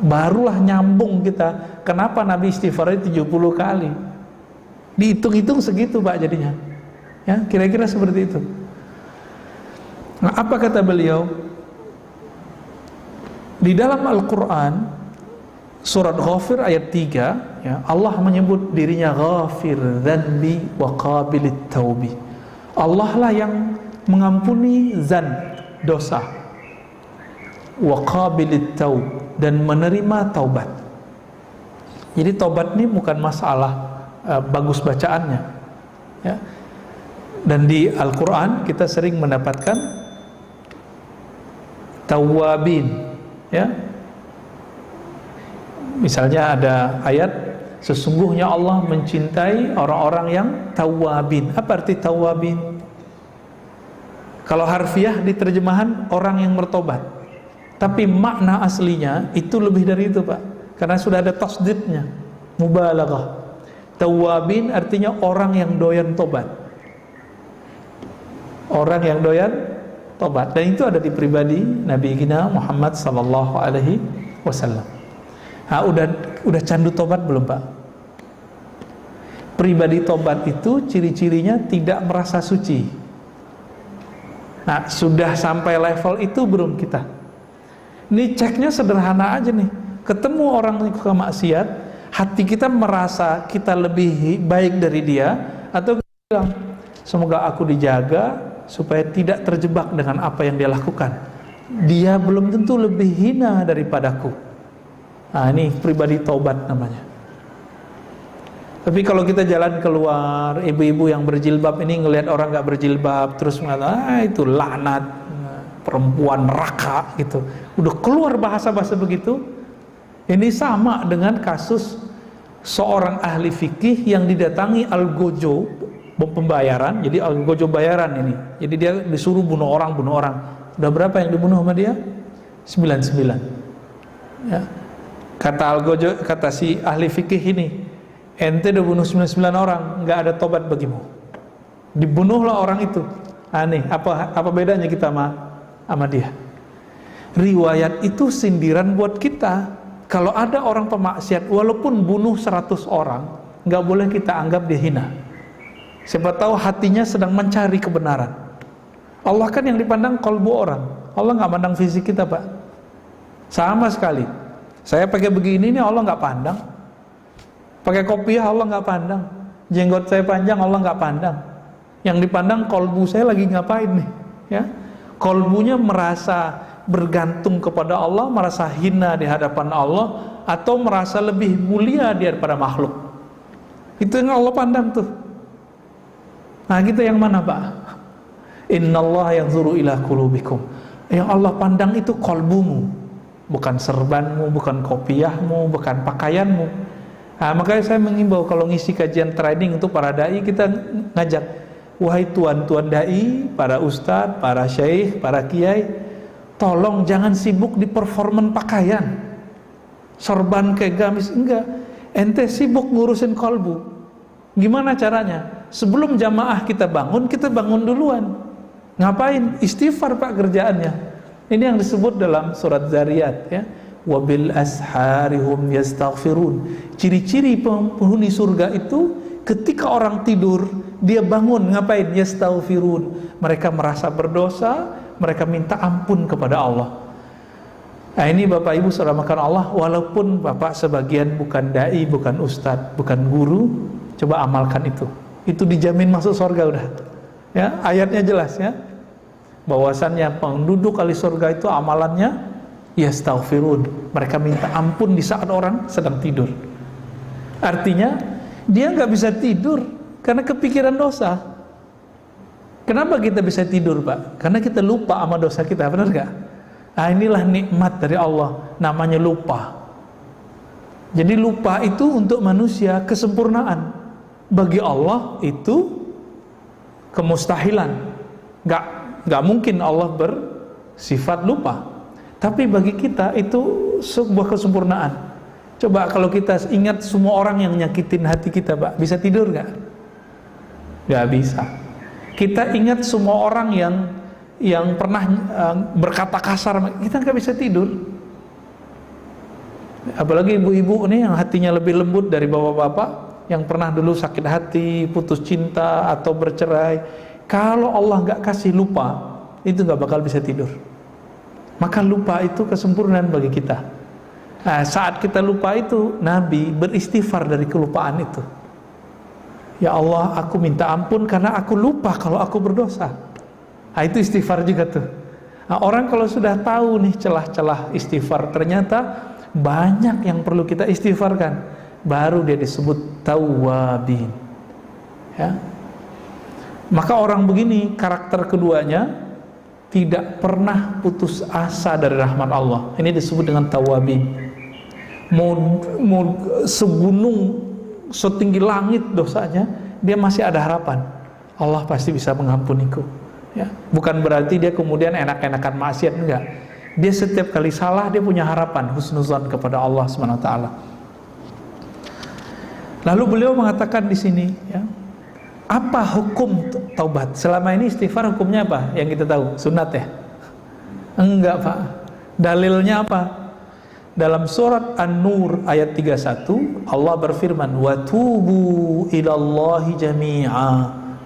Barulah nyambung kita. Kenapa Nabi istighfarnya 70 kali? Dihitung-hitung segitu Pak jadinya. Ya, kira-kira seperti itu. Nah, apa kata beliau? Di dalam Al-Quran Surat Ghafir ayat 3 ya, Allah menyebut dirinya Ghafir dzanbi wa qabilit taubi. Allah lah yang mengampuni zan, dosa, wa qabilit taub, dan menerima taubat. Jadi taubat ini bukan masalah bagus bacaannya, ya. Dan di Al-Quran kita sering mendapatkan tawabin, ya. Misalnya ada ayat, sesungguhnya Allah mencintai orang-orang yang tawabin. Apa arti tawabin? Kalau harfiah di terjemahan orang yang bertobat, tapi makna aslinya itu lebih dari itu, Pak, karena sudah ada tasdidnya, mubalaghah. Tawabin artinya orang yang doyan tobat, orang yang doyan tobat. Dan itu ada di pribadi Nabi kita Muhammad sallallahu alaihi wasallam. Udah candu tobat belum, Pak? Pribadi tobat itu ciri-cirinya tidak merasa suci. Nah, sudah sampai level itu belum kita? Ini ceknya sederhana aja nih. Ketemu orang yang suka maksiat, hati kita merasa kita lebih baik dari dia, atau kita bilang, semoga aku dijaga supaya tidak terjebak dengan apa yang dia lakukan. Dia belum tentu lebih hina daripadaku. Nah, ini pribadi taubat namanya. Tapi kalau kita jalan keluar, ibu-ibu yang berjilbab ini ngelihat orang nggak berjilbab, terus mengatakan, itu laknat, perempuan neraka, gitu. Udah keluar bahasa-bahasa begitu. Ini sama dengan kasus seorang ahli fikih yang didatangi algojo pembayaran. Jadi algojo bayaran ini. Jadi dia disuruh bunuh orang. Udah berapa yang dibunuh sama dia? 99. Ya. Kata algojo, kata si ahli fikih ini, ente udah bunuh 99 orang, nggak ada tobat bagimu. Dibunuhlah orang itu. Aneh, apa bedanya kita sama dia? Riwayat itu sindiran buat kita. Kalau ada orang pemaksiat, walaupun bunuh 100 orang, nggak boleh kita anggap dia hina. Siapa tahu hatinya sedang mencari kebenaran. Allah kan yang dipandang kalbu orang. Allah nggak pandang fisik kita, Pak. Sama sekali. Saya pakai begini nih, Allah nggak pandang. Pakai kopiah, Allah nggak pandang. Jenggot saya panjang, Allah nggak pandang. Yang dipandang kalbu saya lagi ngapain nih, ya? Kalbunya merasa bergantung kepada Allah, merasa hina di hadapan Allah, atau merasa lebih mulia daripada makhluk. Itu yang Allah pandang tuh. Nah, kita yang mana, Pak? Innallaha yanzuru ila qulubikum. Yang Allah pandang itu kalbumu, bukan serbanmu, bukan kopiahmu, bukan pakaianmu. Nah, makanya saya mengimbau kalau ngisi kajian training untuk para dai, kita ngajak, wahai tuan-tuan dai, para ustadz, para syekh, para kiai, tolong jangan sibuk di performan pakaian, sorban kayak gamis, enggak. Ente sibuk ngurusin kalbu. Gimana caranya? Sebelum jamaah kita bangun duluan. Ngapain? Istighfar, Pak, kerjaannya. Ini yang disebut dalam surat Zariyat, ya. Wabil asharihum yastaghfirun. Ciri-ciri penghuni surga itu ketika orang tidur, dia bangun, ngapain? Yastaghfirun. Mereka merasa berdosa, mereka minta ampun kepada Allah. Nah, ini Bapak Ibu saudara makan Allah, walaupun Bapak sebagian bukan dai, bukan ustadz, bukan guru, coba amalkan itu. Itu dijamin masuk surga udah. Ya, ayatnya jelas, ya. Bahwasannya penduduk ahli surga itu amalannya yastaghfirun, mereka minta ampun di saat orang sedang tidur. Artinya dia nggak bisa tidur karena kepikiran dosa. Kenapa kita bisa tidur, Pak? Karena kita lupa sama dosa kita, benar nggak? Nah, inilah nikmat dari Allah, namanya lupa. Jadi lupa itu untuk manusia kesempurnaan. Bagi Allah itu kemustahilan. Nggak mungkin Allah bersifat lupa. Tapi bagi kita itu sebuah kesempurnaan. Coba kalau kita ingat semua orang yang nyakitin hati kita, Pak, bisa tidur nggak? Nggak bisa. Kita ingat semua orang yang pernah berkata kasar, kita nggak bisa tidur. Apalagi ibu-ibu nih yang hatinya lebih lembut dari bapak-bapak, yang pernah dulu sakit hati, putus cinta atau bercerai. Kalau Allah nggak kasih lupa, itu nggak bakal bisa tidur. Maka lupa itu kesempurnaan bagi kita. Nah, saat kita lupa itu, Nabi beristighfar dari kelupaan itu. Ya Allah, aku minta ampun karena aku lupa kalau aku berdosa. Nah, itu istighfar juga tuh. Nah, orang kalau sudah tahu nih celah-celah istighfar, ternyata banyak yang perlu kita istighfarkan, baru dia disebut tawwabin. Ya. Maka orang begini, karakter keduanya tidak pernah putus asa dari rahmat Allah. Ini disebut dengan tawwabin. Mau segunung, setinggi langit dosanya, dia masih ada harapan. Allah pasti bisa mengampuniku. Ya. Bukan berarti dia kemudian enak-enakan maksiat, enggak. Dia setiap kali salah dia punya harapan, husnuzan kepada Allah SWT. Lalu beliau mengatakan di sini, ya, apa hukum taubat? Selama ini istighfar hukumnya apa? Yang kita tahu, sunat ya? Enggak, Pak. Dalilnya apa? Dalam surat An-Nur ayat 31, Allah berfirman, "Wa tubu ilallahi jami'a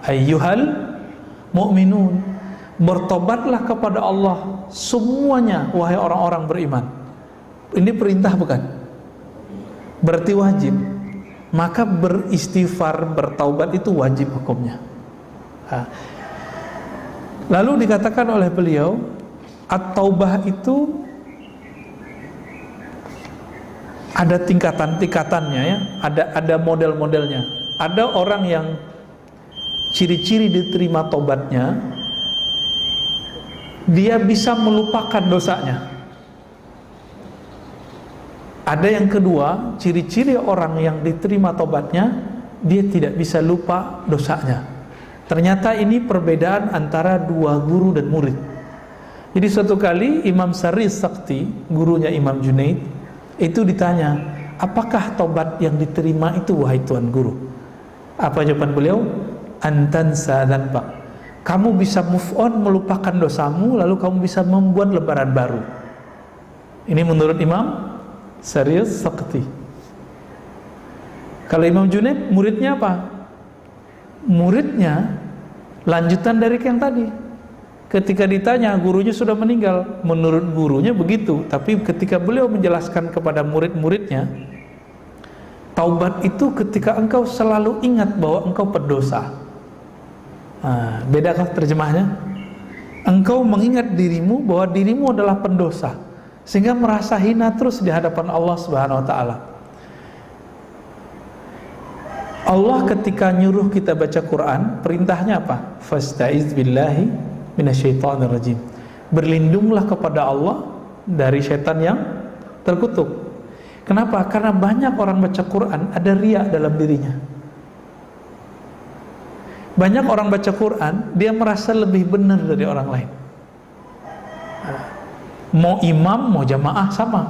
ayyuhal mu'minun." Bertobatlah kepada Allah semuanya, wahai orang-orang beriman. Ini perintah bukan? Berarti wajib. Maka beristighfar, bertaubat itu wajib hukumnya. Lalu dikatakan oleh beliau, at-taubah itu ada tingkatan-tingkatannya, ya. Ada model-modelnya. Ada orang yang ciri-ciri diterima tobatnya, dia bisa melupakan dosanya. Ada yang kedua, ciri-ciri orang yang diterima tobatnya, dia tidak bisa lupa dosanya. Ternyata ini perbedaan antara dua guru dan murid. Jadi suatu kali Imam Sari Sakti, gurunya Imam Junaid, itu ditanya, apakah tobat yang diterima itu wahai Tuan Guru? Apa jawaban beliau? Antansa dzanbak. Kamu bisa move on, melupakan dosamu, lalu kamu bisa membuat lembaran baru. Ini menurut Imam Sari Sakti. Kalau Imam Junaid, muridnya apa? Muridnya lanjutan dari yang tadi. Ketika ditanya, gurunya sudah meninggal. Menurut gurunya begitu. Tapi ketika beliau menjelaskan kepada murid-muridnya, taubat itu ketika engkau selalu ingat bahwa engkau berdosa. Bedakah terjemahnya? Engkau mengingat dirimu bahwa dirimu adalah pendosa, sehingga merasa hina terus di hadapan Allah Subhanahu wa ta'ala. Allah ketika nyuruh kita baca Quran, perintahnya apa? Fasta'iz billahi minasyaitonir rajim. Berlindunglah kepada Allah dari syaitan yang terkutuk. Kenapa? Karena banyak orang baca Quran ada riya dalam dirinya. Banyak orang baca Quran, dia merasa lebih benar dari orang lain. Mau imam, mau jamaah sama.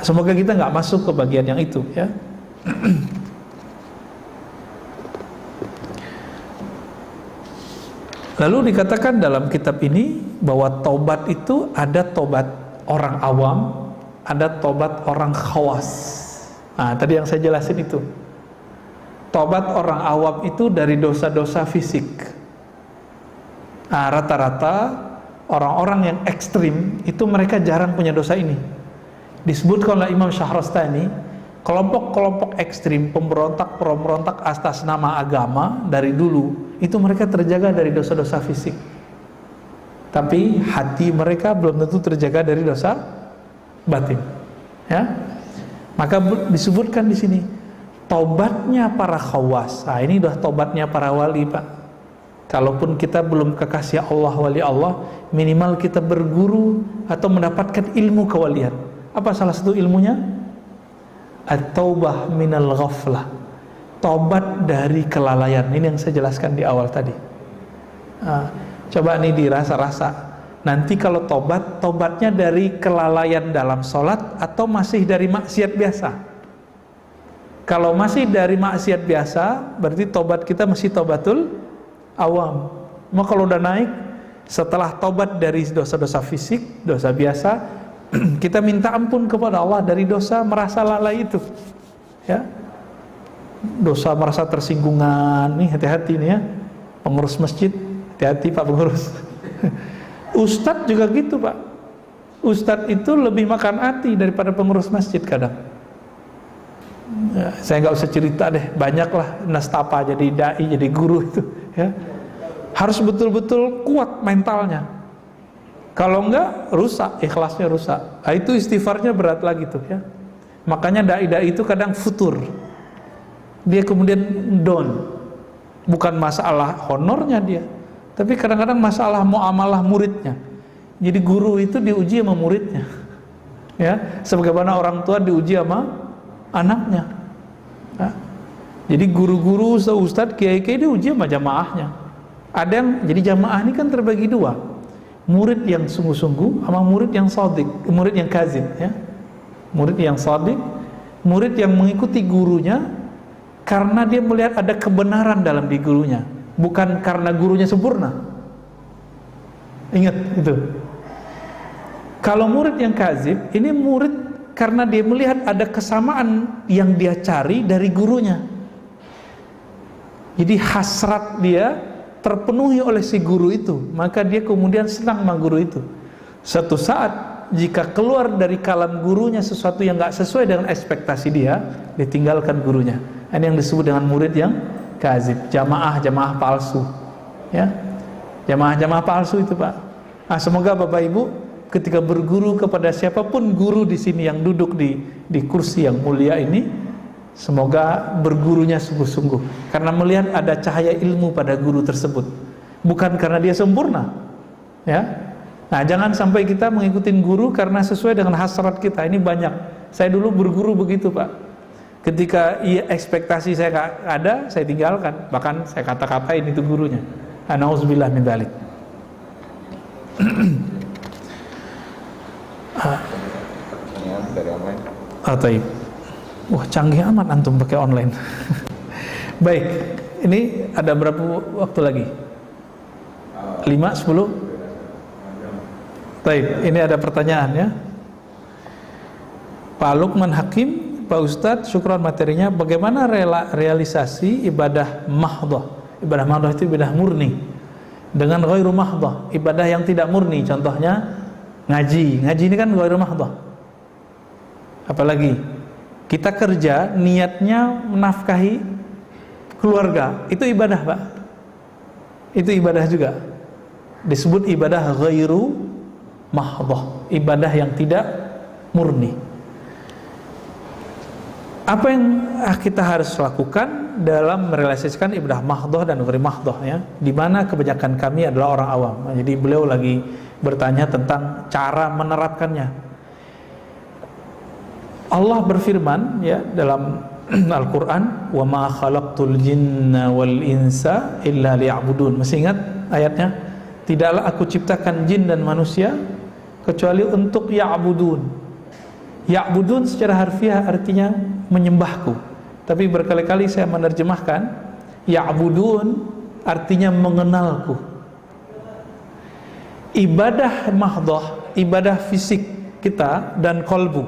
Semoga kita nggak masuk ke bagian yang itu, ya. Lalu dikatakan dalam kitab ini bahwa taubat itu ada taubat orang awam, ada taubat orang khawas. Tadi yang saya jelasin itu. Taubat orang awam itu dari dosa-dosa fisik. Rata-rata orang-orang yang ekstrim itu mereka jarang punya dosa ini. Disebutkan oleh Imam Syahrastani, kelompok-kelompok ekstrim, pemberontak atas nama agama dari dulu, itu mereka terjaga dari dosa-dosa fisik. Tapi hati mereka belum tentu terjaga dari dosa batin. Ya, maka disebutkan di sini taubatnya para khawas. Ini udah taubatnya para wali, Pak. Kalaupun kita belum kekasih Allah, wali Allah, minimal kita berguru atau mendapatkan ilmu kewalian. Apa salah satu ilmunya? At-taubah minal ghaflah. Taubat dari kelalaian. Ini yang saya jelaskan di awal tadi. Coba nih dirasa-rasa. Nanti kalau tobatnya dari kelalaian dalam sholat atau masih dari maksiat biasa? Kalau masih dari maksiat biasa, berarti tobat kita masih tobatul awam. Maka kalau udah naik, setelah tobat dari dosa-dosa fisik, dosa biasa, kita minta ampun kepada Allah dari dosa merasa lalai itu. Ya, dosa merasa tersinggungan. Nih hati-hati nih ya, pengurus masjid, hati-hati Pak pengurus. Ustadz juga gitu Pak. Ustadz itu lebih makan hati daripada pengurus masjid kadang. Ya, saya nggak usah cerita deh, banyaklah nastapa jadi dai, jadi guru itu ya. Harus betul-betul kuat mentalnya. Kalau enggak, rusak, ikhlasnya rusak. Nah, itu istighfarnya berat lagi tuh ya. Makanya dai-dai itu kadang futur. Dia kemudian down. Bukan masalah honornya dia, tapi kadang-kadang masalah muamalah muridnya. Jadi guru itu diuji sama muridnya. Ya, sebagaimana orang tua diuji sama anaknya. Ya. Jadi guru-guru, ustaz, kiai-kiai diuji sama jamaahnya. Ada yang jadi jamaah ini kan terbagi dua. Murid yang sungguh-sungguh sama murid yang shadiq, murid yang kazib ya. Murid yang shadiq, murid yang mengikuti gurunya karena dia melihat ada kebenaran dalam diri gurunya, bukan karena gurunya sempurna. Ingat itu. Kalau murid yang kazib, ini murid karena dia melihat ada kesamaan yang dia cari dari gurunya. Jadi hasrat dia terpenuhi oleh si guru itu, maka dia kemudian senang sama guru itu. Suatu saat jika keluar dari kalam gurunya sesuatu yang gak sesuai dengan ekspektasi dia, ditinggalkan gurunya. Ini yang disebut dengan murid yang kazib, jamaah palsu ya. Jamaah palsu itu Pak. Nah, semoga Bapak Ibu ketika berguru kepada siapapun guru di sini yang duduk di kursi yang mulia ini, semoga bergurunya sungguh-sungguh karena melihat ada cahaya ilmu pada guru tersebut, bukan karena dia sempurna ya. Nah, jangan sampai kita mengikuti guru karena sesuai dengan hasrat kita. Ini banyak. Saya dulu berguru begitu Pak. Ketika ekspektasi saya gak ada, saya tinggalkan. Bahkan saya kata-katain itu gurunya. Nauzubillah min dzalik. Taib. Wah, canggih amat antum pakai online. Baik, ini ada berapa waktu lagi? 5, 10? Taib, ini ada pertanyaan ya. Pak Lukman Hakim, Pak Ustadz, syukron materinya. Bagaimana realisasi ibadah mahdhah? Ibadah mahdhah itu ibadah murni dengan ghairu mahdhah, ibadah yang tidak murni. Contohnya ngaji. Ngaji ini kan ghairu mahdhah. Apalagi kita kerja niatnya menafkahi keluarga, itu ibadah Pak. Itu ibadah juga. Disebut ibadah ghairu mahdhah, ibadah yang tidak murni. Apa yang kita harus lakukan dalam merealisasikan ibadah mahdhah dan ghairu mahdhah ya? Di mana kebanyakan kami adalah orang awam. Jadi beliau lagi bertanya tentang cara menerapkannya. Allah berfirman ya dalam Al-Qur'an, "Wa ma khalaqtul jinna wal insa illa liya'budun." Masih ingat ayatnya? Tidaklah aku ciptakan jin dan manusia kecuali untuk ya'budun. Ya'budun secara harfiah artinya menyembahku. Tapi berkali-kali saya menerjemahkan ya'budun artinya mengenalku. Ibadah mahdhah, ibadah fisik kita dan kolbu,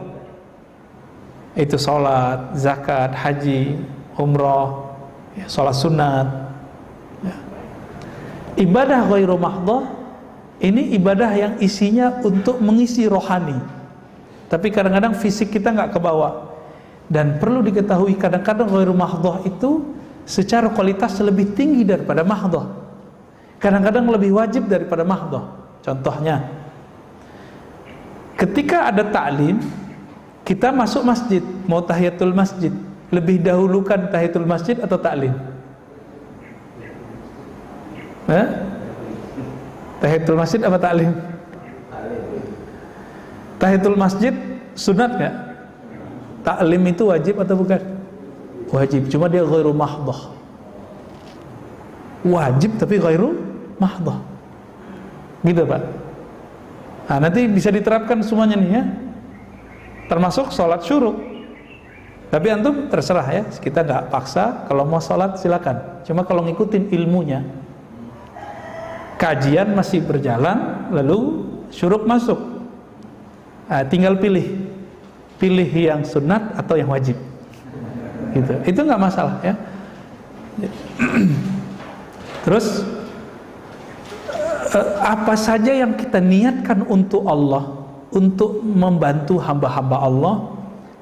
itu sholat, zakat, haji, umrah, ya, sholat sunat ya. Ibadah ghairu mahdhah ini ibadah yang isinya untuk mengisi rohani, tapi kadang-kadang fisik kita nggak kebawa. Dan perlu diketahui kadang-kadang ghairu mahdhah itu secara kualitas lebih tinggi daripada mahdhah, kadang-kadang lebih wajib daripada mahdhah. Contohnya ketika ada ta'lim, kita masuk masjid, mau tahiyatul masjid, lebih dahulukan tahiyatul masjid atau ta'lim? Tahiyatul masjid apa ta'lim? Tahiyatul masjid sunat nggak? Ta'lim itu wajib atau bukan? Wajib, cuma dia ghairu mahdhah. Wajib tapi ghairu mahdhah. Gitu Pak. Nah, nanti bisa diterapkan semuanya nih ya. Termasuk sholat syuruk. Tapi antum terserah ya, kita nggak paksa. Kalau mau sholat silakan. Cuma kalau ngikutin ilmunya, kajian masih berjalan, lalu syuruk masuk, nah, tinggal pilih yang sunat atau yang wajib. Gitu. Itu nggak masalah ya. Terus apa saja yang kita niatkan untuk Allah, untuk membantu hamba-hamba Allah,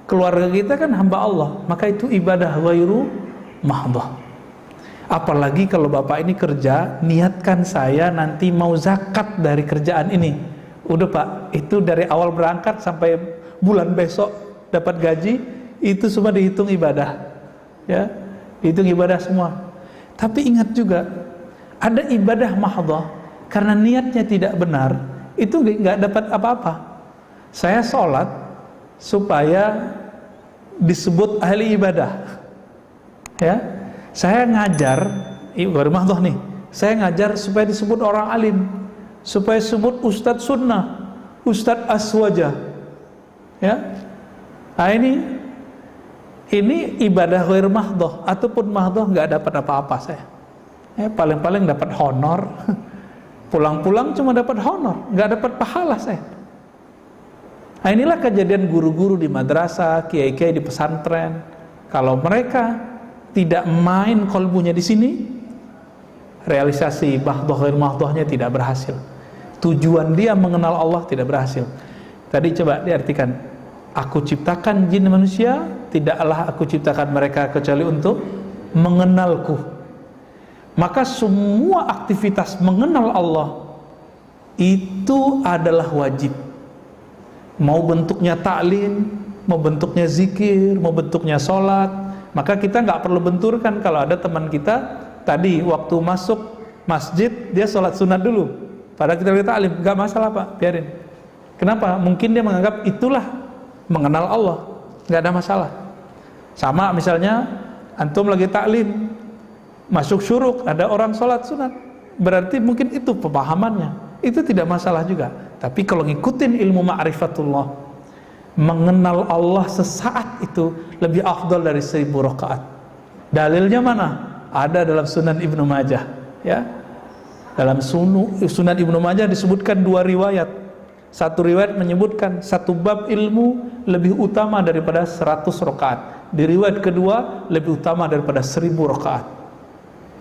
keluarga kita kan hamba Allah, maka itu ibadah ghairu mahdhah. Apalagi kalau bapak ini kerja, niatkan saya nanti mau zakat dari kerjaan ini. Udah pak, itu dari awal berangkat sampai bulan besok dapat gaji, itu semua dihitung ibadah, ya, dihitung ibadah semua. Tapi ingat juga, ada ibadah mahdhah karena niatnya tidak benar, itu nggak dapat apa-apa. Saya sholat supaya disebut ahli ibadah, ya. Saya ngajar, ibadah mahdhah nih. Saya ngajar supaya disebut orang alim, supaya disebut ustadz sunnah, ustadz aswaja, ya. Nah ini ibadah ghair mahdhah, ataupun mahdhah nggak dapat apa-apa saya. Ya, paling-paling dapat honor, pulang-pulang cuma dapat honor, nggak dapat pahala saya. Nah, inilah kejadian guru-guru di madrasah, kiai-kiai di pesantren. Kalau mereka tidak main kolbunya di sini, realisasi mahdhah ghair mahdhahnya tidak berhasil. Tujuan dia mengenal Allah tidak berhasil. Tadi coba diartikan, aku ciptakan jin manusia, tidaklah aku ciptakan mereka kecuali untuk mengenalku. Maka semua aktivitas mengenal Allah itu adalah wajib. Mau bentuknya ta'lim, mau bentuknya zikir, mau bentuknya sholat, maka kita nggak perlu benturkan. Kalau ada teman kita tadi waktu masuk masjid dia sholat sunat dulu, padahal kita lihat ta'lim, nggak masalah pak, biarin. Kenapa? Mungkin dia menganggap itulah mengenal Allah, nggak ada masalah. Sama misalnya antum lagi ta'lim, masuk syuruk, ada orang sholat sunat, berarti mungkin itu pemahamannya, itu tidak masalah juga. Tapi kalau ngikutin ilmu ma'rifatullah, mengenal Allah sesaat itu lebih afdal dari 1000 rakaat. Dalilnya mana? Ada dalam Sunan Ibnu Majah, ya. Dalam Sunan Ibnu Majah disebutkan 2 riwayat. Satu riwayat menyebutkan satu bab ilmu lebih utama daripada 100 rakaat. Di riwayat kedua lebih utama daripada 1000 rakaat.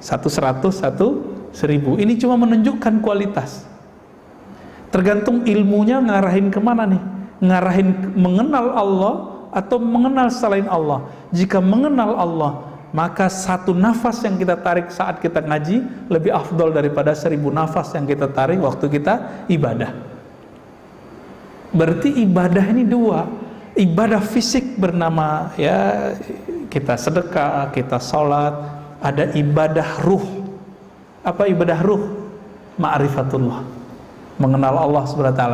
Satu 100, satu 1000. Ini cuma menunjukkan kualitas. Tergantung ilmunya ngarahin kemana nih, ngarahin mengenal Allah atau mengenal selain Allah. Jika mengenal Allah, maka satu nafas yang kita tarik saat kita ngaji lebih afdol daripada 1000 nafas yang kita tarik waktu kita ibadah. Berarti ibadah ini 2, ibadah fisik bernama ya kita sedekah, kita sholat. Ada ibadah ruh. Apa ibadah ruh? Ma'rifatullah, mengenal Allah SWT.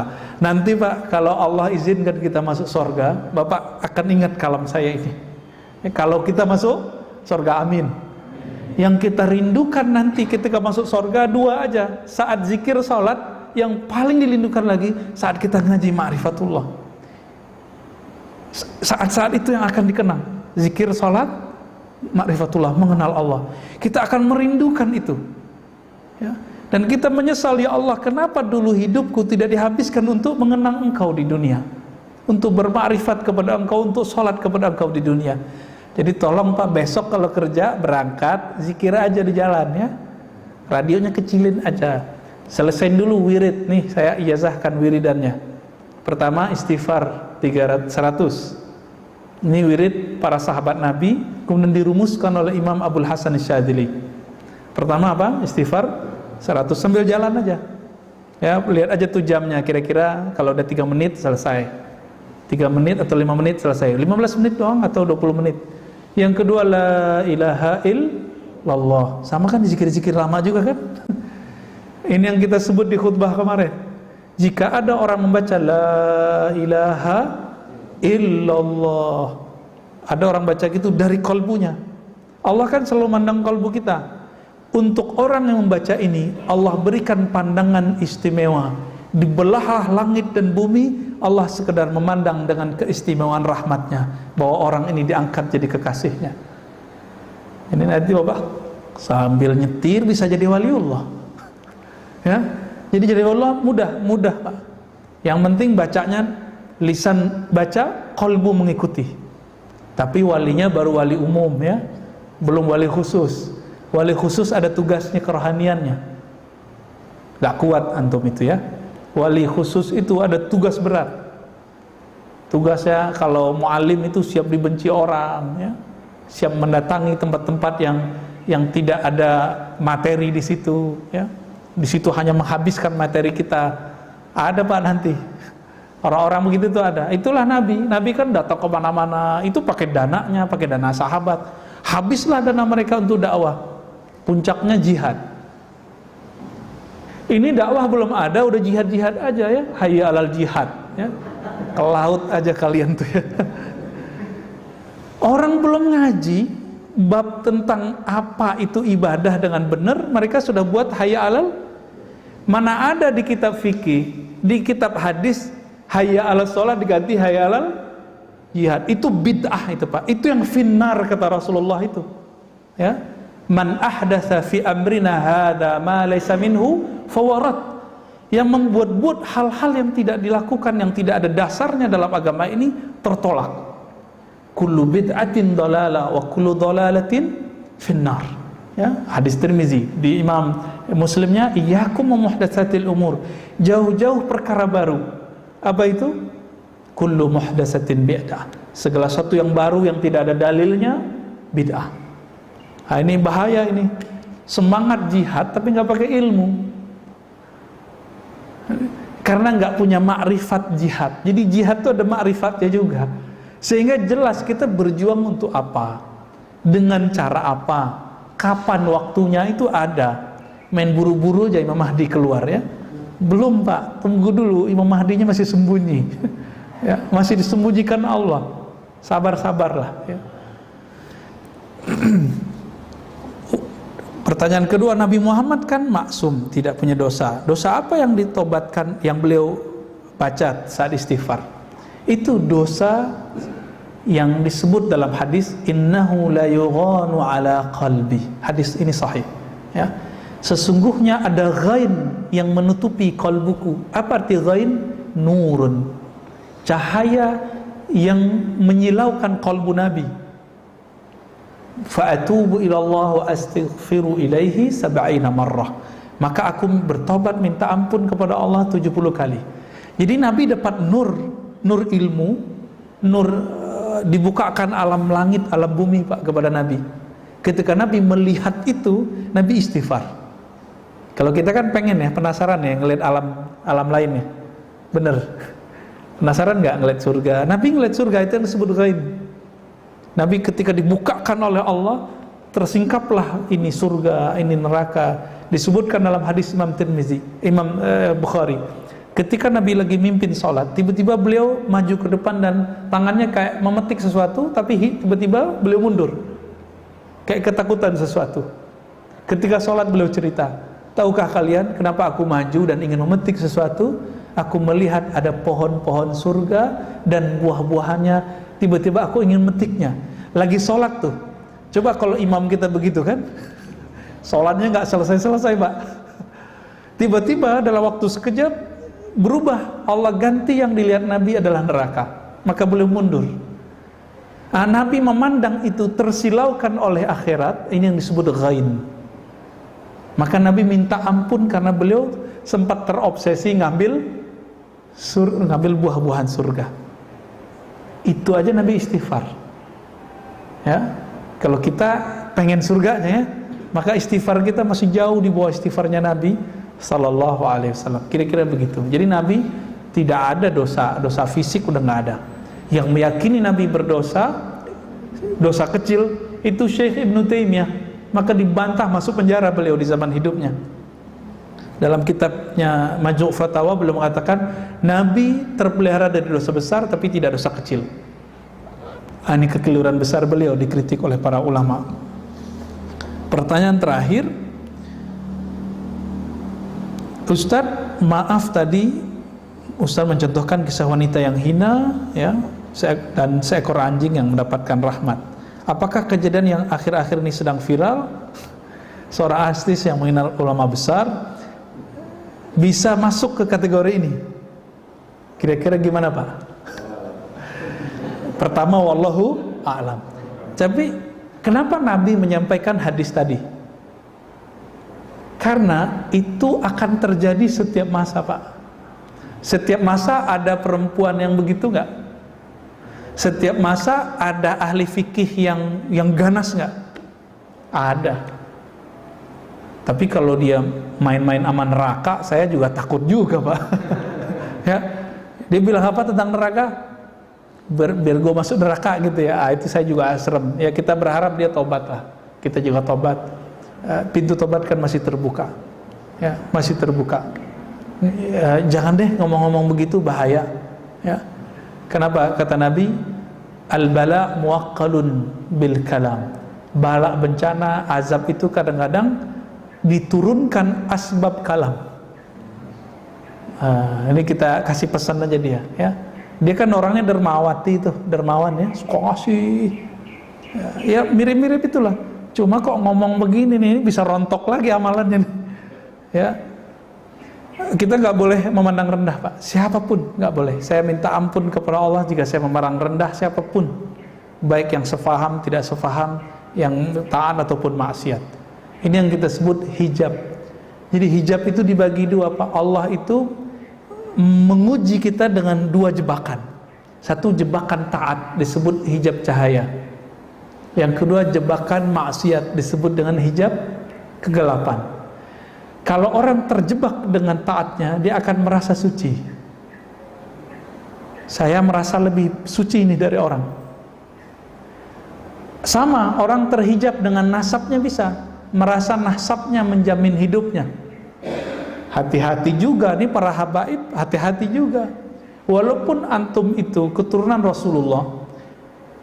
Nanti pak, kalau Allah izinkan kita masuk surga, bapak akan ingat kalam saya ini. Kalau kita masuk surga, amin. Yang kita rindukan nanti ketika masuk surga 2 aja. Saat zikir salat, yang paling dirindukan lagi saat kita ngaji ma'rifatullah. Saat-saat itu yang akan dikenang. Zikir salat, ma'rifatullah, mengenal Allah. Kita akan merindukan itu, ya. Dan kita menyesal, ya Allah, kenapa dulu hidupku tidak dihabiskan untuk mengenang Engkau di dunia, untuk bermakrifat kepada Engkau, untuk sholat kepada Engkau di dunia. Jadi tolong pak, besok kalau kerja berangkat zikir aja di jalan, ya. Radionya kecilin aja. Selesain dulu wirid. Nih saya ijazahkan wiridannya. Pertama istighfar 100. Ini wirid para sahabat Nabi, kemudian dirumuskan oleh Imam Abdul Hasan Asyadzili. Pertama apa? Istighfar 100 sambil jalan aja. Ya, lihat aja tuh jamnya, kira-kira kalau udah 3 menit selesai. 3 menit atau 5 menit selesai. 15 menit doang atau 20 menit. Yang kedua, la ilaha illallah. Sama kan zikir-zikir lama juga kan? Ini yang kita sebut di khutbah kemarin. Jika ada orang membaca la ilaha illallah, ada orang baca gitu dari kolbunya, Allah kan selalu mandang kolbu kita. Untuk orang yang membaca ini, Allah berikan pandangan istimewa. Di belahan langit dan bumi, Allah sekedar memandang dengan keistimewaan rahmatnya, bahwa orang ini diangkat jadi kekasihnya. Ini nanti bapak sambil nyetir bisa jadi waliullah, ya. Jadi waliullah mudah pak. Yang penting bacanya lisan baca, kolbu mengikuti. Tapi walinya baru wali umum, ya, belum wali khusus. Wali khusus ada tugasnya kerohaniannya. Gak kuat antum itu, ya. Wali khusus itu ada tugas berat. Tugasnya kalau muallim itu siap dibenci orang, ya. Siap mendatangi tempat-tempat yang tidak ada materi di situ, ya. Di situ hanya menghabiskan materi kita. Ada Pak nanti. Orang-orang begitu tuh ada. Itulah Nabi. Nabi kan datang ke mana-mana. Itu pakai dananya, pakai dana sahabat. Habislah dana mereka untuk dakwah. Puncaknya jihad. Ini dakwah belum ada, udah jihad-jihad aja ya. Hayya alal jihad, ya. Ke laut aja kalian tuh ya. Orang belum ngaji bab tentang apa itu ibadah dengan benar, mereka sudah buat hayya alal. Mana ada di kitab fikih, di kitab hadis hayya alal sholat diganti hayya alal jihad. Itu bid'ah itu Pak. Itu yang finnar kata Rasulullah itu. Ya. Man ahdatsa fi amrina hadza ma laysa minhu fawarat. Yang membuat-buat hal-hal yang tidak dilakukan, yang tidak ada dasarnya dalam agama ini, tertolak. Kullu bid'atin dalalah wa kullu dalalatin finnar. Ya, hadis Tirmizi. Di Imam Muslimnya, iyyakum wa muhdatsatil umur. Jauh-jauh perkara baru. Apa itu? Kullu muhdatsatin bid'ah. Segala sesuatu yang baru yang tidak ada dalilnya bid'ah. Nah, ini bahaya ini. Semangat jihad tapi nggak pakai ilmu. Karena nggak punya makrifat jihad. Jadi jihad itu ada makrifatnya juga. Sehingga jelas kita berjuang untuk apa, dengan cara apa, kapan waktunya itu ada. Main buru-buru aja Imam Mahdi keluar ya. Belum Pak, tunggu dulu, Imam Mahdinya masih sembunyi. Ya, masih disembunyikan Allah. Sabar-sabarlah ya. Pertanyaan kedua, Nabi Muhammad kan maksum, tidak punya dosa. Dosa apa yang ditobatkan, yang beliau baca saat istighfar? Itu dosa yang disebut dalam hadis, innahu la yughanu ala qalbi. Hadis ini sahih. Ya. Sesungguhnya ada ghain yang menutupi qalbuku. Apa arti ghain? Nurun. Cahaya yang menyilaukan qalbu Nabi. Fa'atubu ilallah wa astaghfiru ilaihi 70 marrah. Maka aku bertobat minta ampun kepada Allah 70 kali. Jadi Nabi dapat nur ilmu, nur dibukakan alam langit, alam bumi Pak kepada Nabi. Ketika Nabi melihat itu, Nabi istighfar. Kalau kita kan pengen ya, penasaran ya ngelihat alam lainnya. Bener. Penasaran nggak ngelihat surga? Nabi ngelihat surga, itu yang disebut ghaib. Nabi ketika dibukakan oleh Allah, tersingkaplah ini surga, ini neraka. Disebutkan dalam hadis Imam Tirmizi, Imam Bukhari. Ketika Nabi lagi mimpin sholat, tiba-tiba beliau maju ke depan dan tangannya kayak memetik sesuatu, tapi tiba-tiba beliau mundur, kayak ketakutan sesuatu. Ketika sholat beliau cerita, tahukah kalian kenapa aku maju dan ingin memetik sesuatu? Aku melihat ada pohon-pohon surga dan buah-buahannya. Tiba-tiba aku ingin metiknya. Lagi sholat tuh. Coba kalau imam kita begitu kan, sholatnya nggak selesai-selesai Pak. Tiba-tiba dalam waktu sekejap berubah. Allah ganti yang dilihat Nabi adalah neraka. Maka beliau mundur. Nabi memandang itu tersilaukan oleh akhirat. Ini yang disebut ghain. Maka Nabi minta ampun karena beliau sempat terobsesi ngambil buah-buahan surga. Itu aja Nabi istighfar. Ya, kalau kita pengen surganya ya, maka istighfar kita masih jauh di bawah istighfarnya Nabi Sallallahu Alaihi Wasallam. Kira-kira begitu. Jadi Nabi tidak ada dosa fisik udah nggak ada. Yang meyakini Nabi berdosa, dosa kecil itu Syekh Ibnu Taimiyah. Maka dibantah, masuk penjara beliau di zaman hidupnya. Dalam kitabnya Majmu' Fatawa beliau mengatakan Nabi terpelihara dari dosa besar tapi tidak dosa kecil. Ini kekeliruan besar beliau, dikritik oleh para ulama. Pertanyaan terakhir, Ustadz, maaf tadi Ustadz mencontohkan kisah wanita yang hina ya, dan seekor anjing yang mendapatkan rahmat. Apakah kejadian yang akhir-akhir ini sedang viral, seorang artis yang mengenal ulama besar bisa masuk ke kategori ini? Kira-kira gimana Pak? Pertama, wallahu a'lam. Tapi kenapa Nabi menyampaikan hadis tadi? Karena itu akan terjadi setiap masa Pak. Setiap masa ada perempuan yang begitu nggak? Setiap masa ada ahli fikih yang ganas nggak? Ada. Tapi kalau dia main-main aman neraka, saya juga takut juga, Pak. Ya, dia bilang apa tentang neraka? Biar gue masuk neraka gitu ya. Itu saya juga serem. Ya kita berharap dia tobat lah. Kita juga tobat. Pintu tobat kan masih terbuka. Ya, masih terbuka. Jangan deh ngomong-ngomong begitu, bahaya. Ya. Kenapa? Kata Nabi, al-bala muwaqqalun bil kalam. Bala, bencana, azab itu kadang-kadang diturunkan asbab kalam. Ini kita kasih pesan aja dia, ya. Dia kan orangnya dermawati itu, dermawan ya, suka ngasih. Ya mirip-mirip itulah. Cuma kok ngomong begini nih, bisa rontok lagi amalannya nih. Ya. Kita nggak boleh memandang rendah, Pak. Siapapun nggak boleh. Saya minta ampun kepada Allah jika saya memandang rendah siapapun, baik yang sefaham, tidak sefaham, yang taat ataupun maksiat. Ini yang kita sebut hijab. Jadi hijab itu dibagi dua, Pak. Allah itu menguji kita dengan dua jebakan. Satu jebakan taat disebut hijab cahaya. Yang kedua jebakan maksiat disebut dengan hijab kegelapan. Kalau orang terjebak dengan taatnya, dia akan merasa suci. Saya merasa lebih suci ini dari orang. Sama, orang terhijab dengan nasabnya bisa merasa nasabnya menjamin hidupnya. Hati-hati juga nih para habaib, hati-hati juga. Walaupun antum itu keturunan Rasulullah,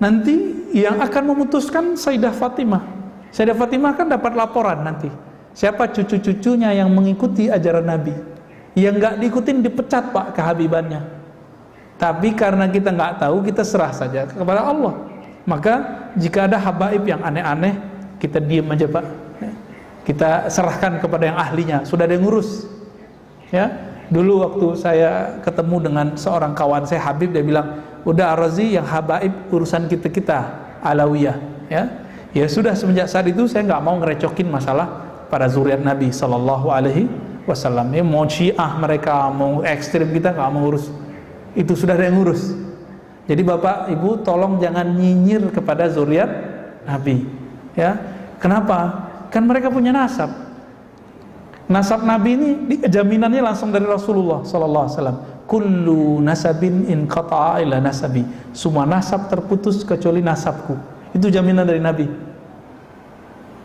nanti yang akan memutuskan Sayyidah Fatimah. Sayyidah Fatimah kan dapat laporan nanti. Siapa cucu-cucunya yang mengikuti ajaran Nabi? Yang nggak diikutin dipecat, Pak, kehabibannya. Tapi karena kita nggak tahu, kita serah saja kepada Allah. Maka jika ada habaib yang aneh-aneh, kita diam aja, Pak. Kita serahkan kepada yang ahlinya. Sudah ada yang ngurus. Ya, dulu waktu saya ketemu dengan seorang kawan saya Habib, dia bilang, udah Ar-Razi yang habaib urusan kita Alawiyah. Ya sudah, semenjak saat itu saya nggak mau ngerecokin masalah para zuriat Nabi Sallallahu Alaihi Wasallam. Ini mau Syiah mereka, mau ekstrim, kita nggak mau urus. Itu sudah ada yang ngurus. Jadi Bapak Ibu tolong jangan nyinyir kepada zuriat Nabi. Ya, kenapa? Kan mereka punya nasab. Nasab Nabi ini jaminannya langsung dari Rasulullah Sallallahu Alaihi Wasallam. Kullu nasabin in qata'a ila nasabi. Semua nasab terputus kecuali nasabku. Itu jaminan dari Nabi.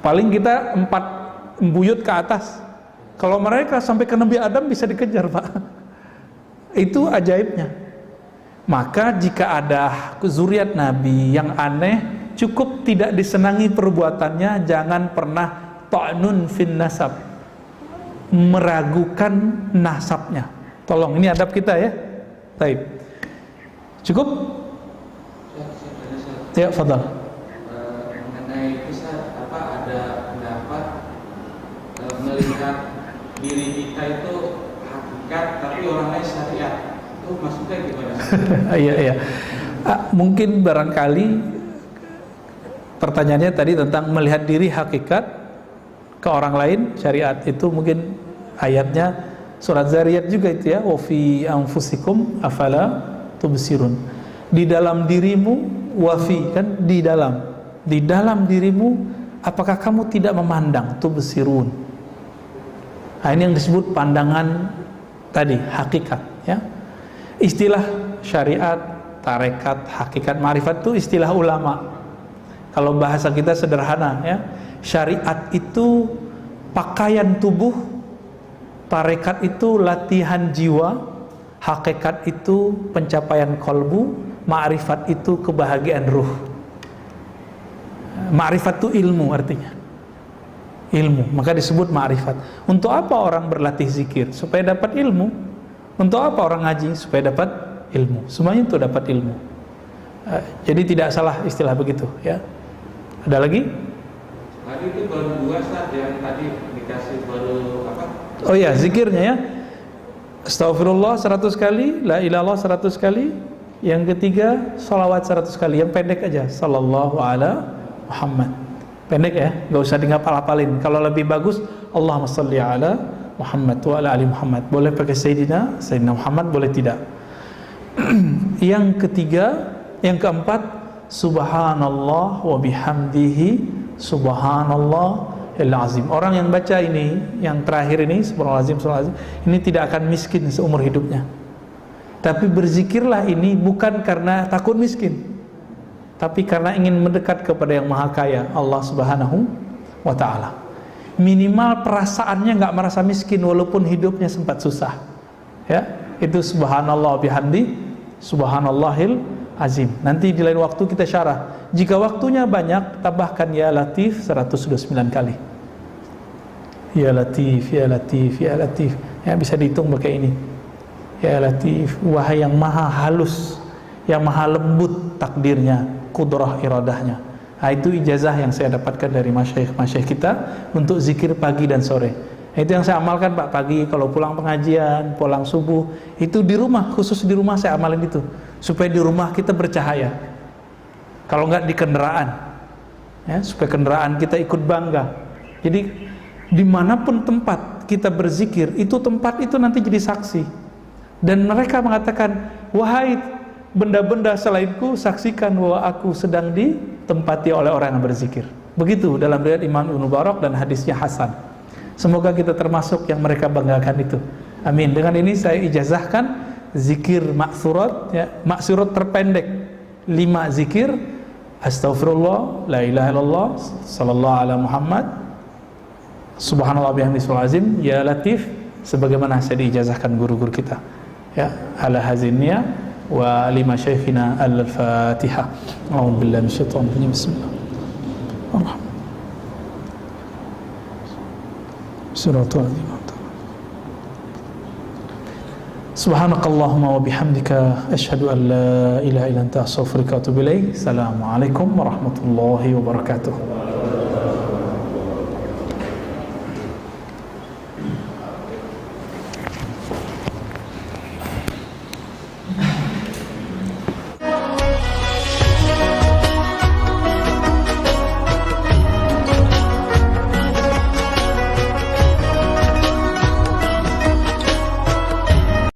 Paling kita 4 buyut ke atas. Kalau mereka sampai ke Nabi Adam bisa dikejar, Pak. Itu ajaibnya. Maka jika ada zuriat Nabi yang aneh, cukup tidak disenangi perbuatannya, jangan pernah ta'nun fin nasab, meragukan nasabnya. Tolong, ini adab kita ya. Baik. Cukup? Ya, fadhal. Mengenai kisah ada pendapat melihat diri kita itu hakikat tapi orang lain syariat, itu maksudnya gimana? Iya. Mungkin barangkali pertanyaannya tadi tentang melihat diri hakikat ke orang lain syariat, itu mungkin ayatnya surat Zariyat juga itu ya, wa fi anfusikum afala tubsirun. Di dalam dirimu, wafi kan di dalam dirimu, apakah kamu tidak memandang? Tubsirun. Nah, ini yang disebut pandangan tadi, hakikat ya. Istilah syariat, tarekat, hakikat, ma'rifat itu istilah ulama. Kalau bahasa kita sederhana ya, syariat itu pakaian tubuh, tarekat itu latihan jiwa, hakikat itu pencapaian kolbu, ma'rifat itu kebahagiaan ruh. Ma'rifat itu ilmu artinya. Ilmu, maka disebut ma'rifat. Untuk apa orang berlatih zikir? Supaya dapat ilmu. Untuk apa orang ngaji? Supaya dapat ilmu. Semuanya itu dapat ilmu. Jadi tidak salah istilah begitu ya. Ada lagi? Tadi itu baru 2 saat yang tadi dikasih baru apa? Oh ya, zikirnya ya. Astaghfirullah 100 kali, la ilaha 100 kali. Yang ketiga, sholawat 100 kali. Yang pendek aja, sallallahu ala Muhammad. Pendek ya, gak usah dihafal-hafalin. Kalau lebih bagus, Allahumma sholli ala Muhammad wa ala ali Muhammad. Boleh pakai Sayyidina Muhammad, boleh tidak. Yang ketiga, Yang keempat, subhanallah wa bihamdihi subhanallahil azim. Orang yang baca ini, yang terakhir ini, subhanallahil azim, ini tidak akan miskin seumur hidupnya. Tapi berzikirlah ini bukan karena takut miskin, tapi karena ingin mendekat kepada yang maha kaya, Allah subhanahu wa ta'ala. Minimal perasaannya nggak merasa miskin walaupun hidupnya sempat susah. Ya, itu subhanallah bihamdi subhanallahil azim. Nanti di lain waktu kita syarah. Jika waktunya banyak, tambahkan ya latif 129 kali. Ya latif, ya latif, ya latif. Ya, bisa dihitung pakai ini. Ya latif, wahai yang maha halus, yang maha lembut takdirnya, kudrah iradahnya. Nah, itu ijazah yang saya dapatkan dari masyayikh kita untuk zikir pagi dan sore. Itu yang saya amalkan Pak, pagi kalau pulang pengajian, pulang subuh, itu di rumah, khusus di rumah saya amalin itu, supaya di rumah kita bercahaya. Kalau enggak di kendaraan, ya, supaya kendaraan kita ikut bangga. Jadi dimanapun tempat kita berzikir, itu tempat itu nanti jadi saksi. Dan mereka mengatakan, wahai benda-benda selainku, saksikan bahwa aku sedang ditempati oleh orang yang berzikir. Begitu dalam riwayat Imam Ibnu Barak dan hadisnya hasan. Semoga kita termasuk yang mereka banggakan itu. Amin. Dengan ini saya ijazahkan zikir maksurat, ya, maksurat terpendek 5 zikir. Astaghfirullah, la ilaha illallah, sallallahu ala Muhammad, subhanallah bihamdihi subhanallahil azim, ya latif, sebagaimana saya diijazahkan guru-guru kita. Ya, ala hazinnya wa lima syekhina al-Fatihah. A'udzu billahi minasyaitonir rajim. Bismillahirrahmanirrahim. Suratul Azim. Subhanakallahumma wa bihamdika asyhadu an la ilaha illa anta astaghfiruka wa atubu ilaik. Assalamualaikum warahmatullahi wabarakatuh.